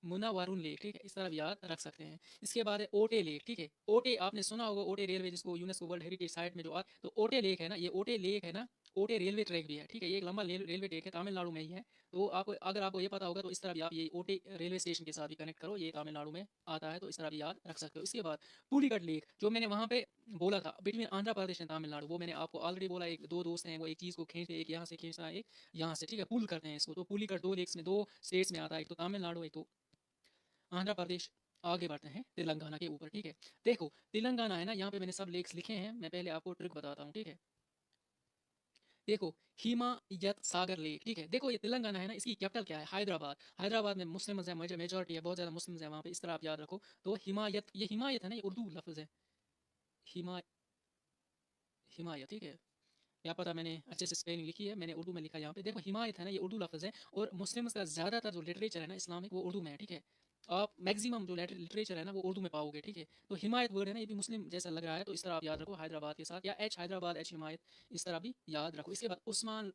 मुना वारून लेक, ठीक है, इस तरह भी याद रख सकते हैं। इसके बाद है ओटे लेक, ठीक है, ओटे आपने सुना होगा, ओटे रेलवे जिसको यूनेस्को वर्ल्ड हेरिटेज साइट में जो तो ओटे लेक है ना, ये ओटे लेक है ना, ओटे रेलवे ट्रैक भी है, ठीक है, ये एक लंबा रेलवे ट्रैक है, तमिलनाडु में ही है। तो आपको अगर आपको ये पता होगा तो इस तरह भी आप ये ओटे रेलवे स्टेशन के साथ भी कनेक्ट करो, ये तमिलनाडु में आता है, तो इस तरह भी याद रख सकते हो। इसके बाद पुलिकट लेक, जो मैंने वहाँ पे बोला था बिटवीन आंध्र प्रदेश एंड तमिलनाडु, वो मैंने आपको ऑलरेडी बोला, एक दो दोस्त हैं वो एक चीज़ को खींचते, एक यहाँ से खींचना है, एक यहाँ से, ठीक है, पुल करते हैं इसको। तो पुलिकट दो लेक्स में, दो स्टेट्स में आता है, एक तो तमिलनाडु, एक तो आंध्र प्रदेश। आगे बढ़ते हैं तेलंगाना के ऊपर, ठीक है। देखो तेलंगाना है ना, यहाँ पे मैंने सब लेक्स लिखे हैं, मैं पहले आपको ट्रिक बताता हूँ, ठीक है। देखो हिमायत सागर लेक, ठीक है, देखो ये तेलंगाना है ना, इसकी कैपिटल क्या है, हैदराबाद। हैदराबाद में मुस्लिम्स है, मेजोरिटी है, बहुत ज़्यादा मुस्लिम्स है वहाँ पे, इस तरह आप याद रखो। तो हिमायत, ये हिमायत है ना, ये उर्दू लफ्ज़ है, हिमा हिमायत, ठीक है। क्या पता मैंने अच्छे से स्पेलिंग लिखी है, मैंने उर्दू में लिखा है यहाँ पे। देखो हिमायत है ना, ये उर्दू लफ्ज़ है, और मुस्लिम्स का ज़्यादातर जो लिटरेचर है ना इस्लामिक, वो उर्दू में है, ठीक है। आप मैक्सिमम जो लिटरेचर है ना वो उर्दू में पाओगे, ठीक है। तो हिमायत वर्ड है ना, ये भी मुस्लिम जैसा लग रहा है, तो इस तरह आप याद रखो हैदराबाद के साथ, या एच हैदराबाद, एच हिमायत, इस तरह भी याद रखो। इसके बाद उस्मान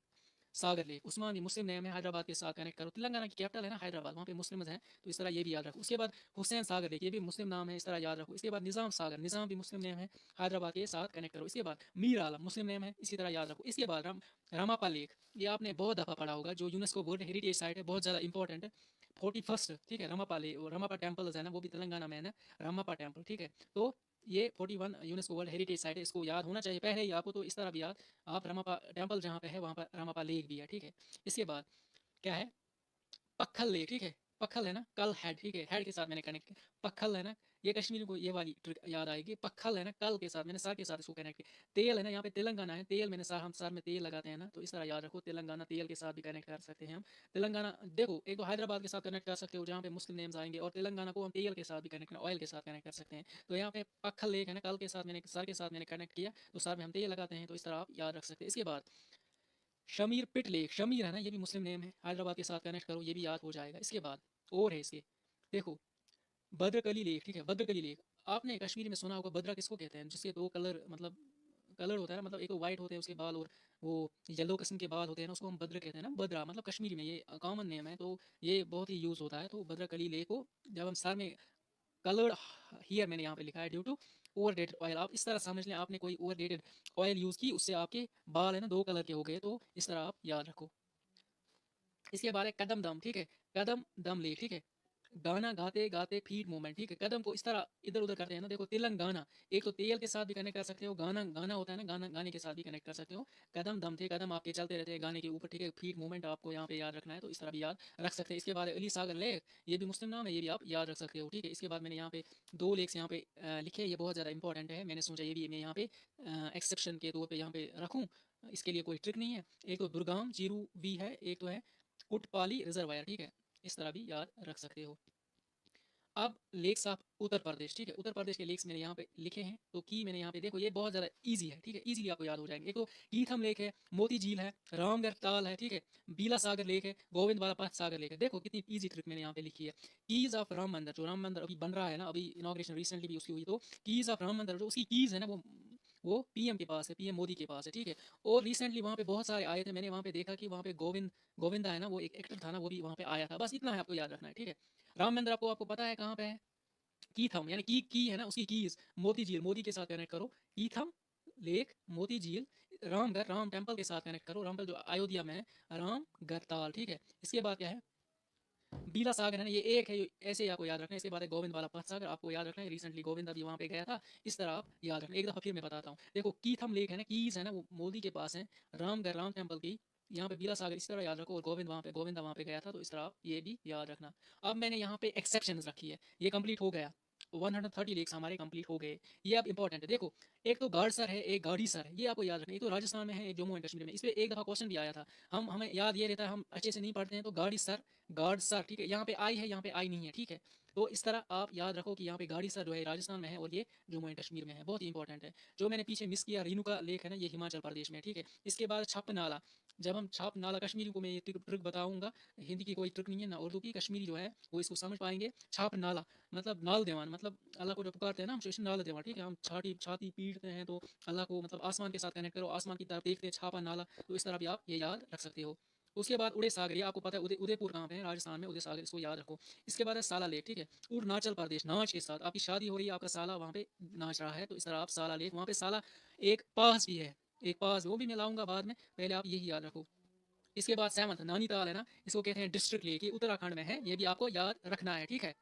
सागर लेक, उस्मान भी मुस्लिम नेम है, हैदराबाद के साथ कनेक्ट करो, तेलंगाना की कैपिटल है ना हैदराबाद, वहाँ पे मुस्लिम्स हैं, तो इस तरह ये भी याद रखो। उसके बाद हुसैन सागर लेक, ये भी मुस्लिम नाम है, इस तरह याद रखो। इसके बाद निज़ाम सागर, निज़ाम भी मुस्लिम नेम है, हैदराबाद के साथ कनेक्ट करो। इसके बाद मीर आलम मुस्लिम नेम है, इसी तरह याद रखो। इसके बाद रामापा लेक, ये आपने बहुत दफ़ा पढ़ा होगा, जो यूनेस्को वर्ल्ड हेरिटेज साइट है, बहुत ज़्यादा इंपॉर्टेंट है। 41st, ठीक है, रामापा लेक, रामापा टेम्पल्स है ना, वो भी तेलंगाना में है ना, रामापा टेम्पल, ठीक है। तो ये 41 यूनेस्को वर्ल्ड हेरिटेज साइट है, इसको याद होना चाहिए पहले ही आपको, तो इस तरह भी याद। आप रामापा टेम्पल जहाँ पे है वहाँ पर रामापा लेक भी है, ठीक है। इसके बाद क्या है, पक्खल लेक, ठीक है, पक्खल है ना, कल हेड, ठीक है, हेड के साथ मैंने कनेक्ट किया, पक्खल है ना, ये कश्मीरी को ये वाली ट्रिक याद आएगी, पक्खल है ना, कल के साथ मैंने सर के साथ इसको कनेक्ट किया। तेल है ना, यहाँ पे तेलंगाना है, तेल मैंने सर, हम सर में तेल लगाते हैं ना, तो इस तरह याद रखो, तेलंगाना तेल के साथ भी कनेक्ट कर सकते हैं हम। तेलंगाना देखो, एक तो हैदराबाद के साथ कनेक्ट कर सकते हो जहाँ पे मुस्लिम नेम्स आएंगे, और तेलंगाना को हम तेल के साथ भी कनेक्ट, ऑयल के साथ कनेक्ट कर सकते हैं। तो यहाँ पे पक्खल लेक है ना, कल के साथ मैंने, सर के साथ मैंने कनेक्ट किया, तो सर में हम तेल लगाते हैं, तो इस तरह आप याद रख सकते हैं। इसके बाद शमीर पिट लेक, शमीर है ना, ये भी मुस्लिम नेम है, हैदराबाद के साथ कनेक्ट करो, ये भी याद हो जाएगा। इसके बाद और है इसके, देखो भद्रकली लेक, ठीक है, भद्रकली लेक, आपने कश्मीरी में सुना होगा भद्रा किसको कहते हैं, जिसके दो कलर, मतलब कलर होता है ना, मतलब एक तो वाइट होते हैं उसके बाल, और वो येलो किस्म के बाल होते हैं ना, उसको हम भद्र कहते हैं ना, भद्रा मतलब कश्मीरी में ये कॉमन नेम है, तो ये बहुत ही यूज़ होता है। तो भद्रकली लेक को जब हम सर में कलर्ड हियर, मैंने यहाँ पे लिखा है ड्यू टू ओवरडेटेड ऑयल, आप इस तरह समझ लें, आपने कोई ओवरडेटेड ऑयल यूज़ की, उससे आपके बाल है ना दो कलर के हो गए, तो इस तरह आप याद रखो। इसके बाद है कदम दम, ठीक है, कदम दम ले, ठीक है, गाना गाते गाते फीट मूवमेंट, ठीक है, कदम को इस तरह इधर उधर करते हैं ना, देखो तेलंगाना, एक तो तेल के साथ भी कनेक्ट कर सकते हो, गाना गाना होता है ना, गाना गाने के साथ भी कनेक्ट कर सकते हो। कदम दम थे, कदम आपके चलते रहते हैं गाने के ऊपर, ठीक है, फीट मूवमेंट आपको यहाँ पे याद रखना है, तो इस तरह भी याद रख सकते हैं। इसके बाद अली सागर लेक, ये भी मुस्लिम नाम है, ये भी आप याद रख सकते हो, ठीक है। इसके बाद मैंने यहाँ पे दो लेक्स यहाँ पे लिखे, ये बहुत ज़्यादा इंपॉर्टेंट है, मैंने सोचा ये भी मैं यहाँ पे एक्सेप्शन के तौर पर यहाँ पे रखूँ, इसके लिए कोई ट्रिक नहीं है। एक तो दुर्गाम जीरू भी है, एक तो है कुटपाली रिजर्वायर, ठीक है, इस तरह भी याद रख सकते हो। अब लेक्स ऑफ उत्तर प्रदेश, ठीक है, उत्तर प्रदेश के लेक्स मैंने यहाँ पे लिखे हैं, तो की मैंने यहाँ पे, देखो ये बहुत ज़्यादा इजी है, ठीक है, इजीली आपको याद हो जाएंगे। एक तो कीथम लेक है, मोती झील है, रामगढ़ ताल है, ठीक है, बीला सागर लेक है, गोविंद वाला पाथ सागर लेक है। देखो कितनी इजी ट्रिक मैंने यहाँ पे लिखी है। कीज ऑफ राम मंदिर, जो राम मंदिर अभी बन रहा है ना, अभी इनॉग्रेशन रिसेंटली भी उसकी हुई, तो कीज ऑफ राम मंदिर जो उसकी कीज है ना, वो पीएम के पास है, पीएम मोदी के पास है, ठीक है। और रिसेंटली वहाँ पे बहुत सारे आए थे, मैंने वहाँ पे देखा कि वहाँ पे गोविंदा है ना, वो एक एक्टर था ना, वो भी वहाँ पे आया था, बस इतना है आपको याद रखना है, ठीक है। राम मंदिर आपको आपको पता है कहाँ पे है, कीथम, यानी की है ना, उसकी कीज मोती झील, मोदी के साथ कनेक्ट करो, कीथम लेक, मोती झील, रामगढ़, राम टेम्पल के साथ कनेक्ट करो, राम टेम्पल जो अयोध्या में है, राम गढ़ताल, ठीक है। इसके बाद क्या है, बीला सागर है ना, ये एक है, ऐसे ही आपको याद रखना है। इसके बाद है गोविंद वाला पथ सागर, आपको याद रखना है। रिसेंटली गोविंद अभी वहाँ पे गया था, इस तरह आप याद रखना। एक दफ़ा फिर मैं बताता हूँ। देखो कीथम लेक है ना, कीज है ना, वो मोदी के पास है, रामगढ़ राम टेम्पल की। यहाँ पे बीला सागर इस तरह याद रखो, और गोविंदा वहाँ पे गया था, तो इस तरह आप ये भी याद रखना। अब मैंने यहाँ पे एक्सेप्शंस रखी है, ये कंप्लीट हो गया। 130 लेक्स हमारे कंप्लीट हो गए। ये अब इंपॉर्टेंट है, देखो एक तो गाड़सर है, एक गाड़ीसर है, ये आपको याद रखना है। ये तो राजस्थान में है, एक जम्मू एंड कश्मीर में। इस पर एक दफ़ा क्वेश्चन भी आया था, हमें याद ये रहता है, हम अच्छे से नहीं पढ़ते हैं। तो गाड़ी सर, गार्ड सर, ठीक है, यहाँ पे आई है, यहाँ पे आई नहीं है, ठीक है। तो इस तरह आप याद रखो कि यहाँ पे गाड़ी सर जो है राजस्थान में है, और ये जम्मू एंड कश्मीर में है, बहुत ही इंपॉर्टेंट है। जो मैंने पीछे मिस किया, रेणुका लेक है ना, ये हिमाचल प्रदेश में है, ठीक है। इसके बाद छप नाला, जब हम छाप नाला, कश्मीरी को मैं ये ट्रिक बताऊंगा, हिंदी की कोई ट्रिक नहीं है ना उर्दू की, कश्मीरी जो है वो इसको समझ पाएंगे। छाप नाला मतलब नाल देवान, मतलब अल्लाह को जो पुकारते हैं ना हम, शेष नाल देवान, ठीक है। हम छाती छाती पीटते हैं तो अल्लाह को मतलब आसमान के साथ कनेक्ट करो, आसमान की तरफ देखते हैं, छापा नाला। तो इस तरह भी आप ये याद रख सकते हो। उसके बाद उड़े सागर, ये आपको पता है उदयपुर कहाँ पे है, राजस्थान में, उदय सागर, इसको याद रखो। इसके बाद है साला लेक, ठीक है। अरुणाचल प्रदेश, नाच के साथ आपकी शादी हो रही है, आपका साला वहाँ पे नाच रहा है, तो इस तरह आप साला लेक, वहाँ पे साला एक पास भी है, एक पास, वो भी मैं लाऊंगा बाद में, पहले आप यही याद रखो। इसके बाद सेवंथ नैनीताल है ना, इसको कहते हैं डिस्ट्रिक्ट लेक, ये उत्तराखंड में है, ये भी आपको याद रखना है, ठीक है।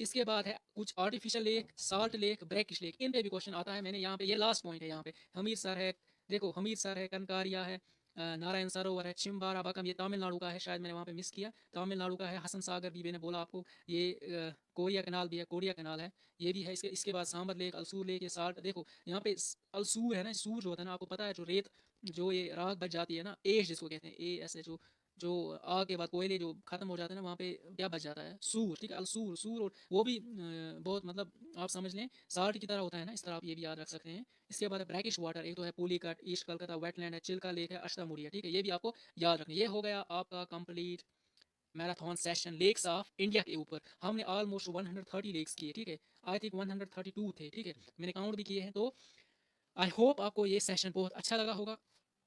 इसके बाद है कुछ artificial lake, salt lake, brackish lake, इन पे भी क्वेश्चन आता है। मैंने यहाँ पे ये लास्ट पॉइंट है, यहाँ पे हमीरसर है, देखो हमीरसर है, कनकारिया है, नारायण सरोवर है, चिम्बारा बकम, ये तमिलनाडु का है, शायद मैंने वहाँ पे मिस किया, तमिलनाडु का है। हसन सागर भी मैंने बोला आपको, ये कोरिया कनाल भी है, कोरिया कनाल है, ये भी है। इसके बाद सांबर लेक, अलसूर लेक, ये साल्ट, देखो यहाँ पे अलसूर है ना, सूर जो होता है ना, आपको पता है, जो रेत, जो ये राख बच जाती है ना, एश जिसको कहते हैं, ए एस एच, जो आग के बाद कोयले जो खत्म हो जाते हैं ना, वहाँ पे क्या बच जाता है, सूर, ठीक है, अलसूर सूर, और वो भी बहुत मतलब आप समझ लें साल्ट की तरह होता है ना, इस तरह आप ये भी याद रख सकते हैं। इसके बाद है ब्रैकिश वाटर, एक तो है पुलिकट, ईस्ट कलकत्ता वेटलैंड है, चिल्का लेक है, अष्टामुड़िया, ठीक है, ये भी आपको याद रखना। ये हो गया आपका complete marathon session lakes of India के ऊपर। हमने ऑलमोस्ट 130 लेक्स किए, ठीक है। आई थिंक 132 थे, ठीक है, मैंने काउंट भी किए हैं। तो आई होप आपको ये सेशन बहुत अच्छा लगा होगा।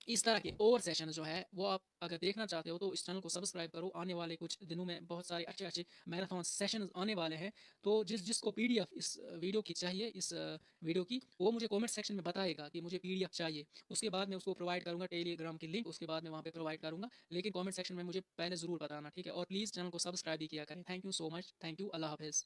इस तरह के और सेशन जो है वो आप अगर देखना चाहते हो तो इस चैनल को सब्सक्राइब करो। आने वाले कुछ दिनों में बहुत सारे अच्छे अच्छे मैराथन सेशन आने वाले हैं। तो जिसको पीडीएफ इस वीडियो की चाहिए, इस वीडियो की, वो मुझे कमेंट सेक्शन में बताएगा कि मुझे पीडीएफ चाहिए। उसके बाद मैं उसको प्रोवाइड करूँगा, टेलीग्राम की लिंक उसके बाद मैं वहाँ पे प्रोवाइड करूँगा। लेकिन कमेंट सेक्शन में मुझे पहले ज़रूर बताना, ठीक है। और प्लीज़ चैनल को सब्सक्राइब भी किया करें। Thank you so much, thank you, अल्लाह हाफिज़।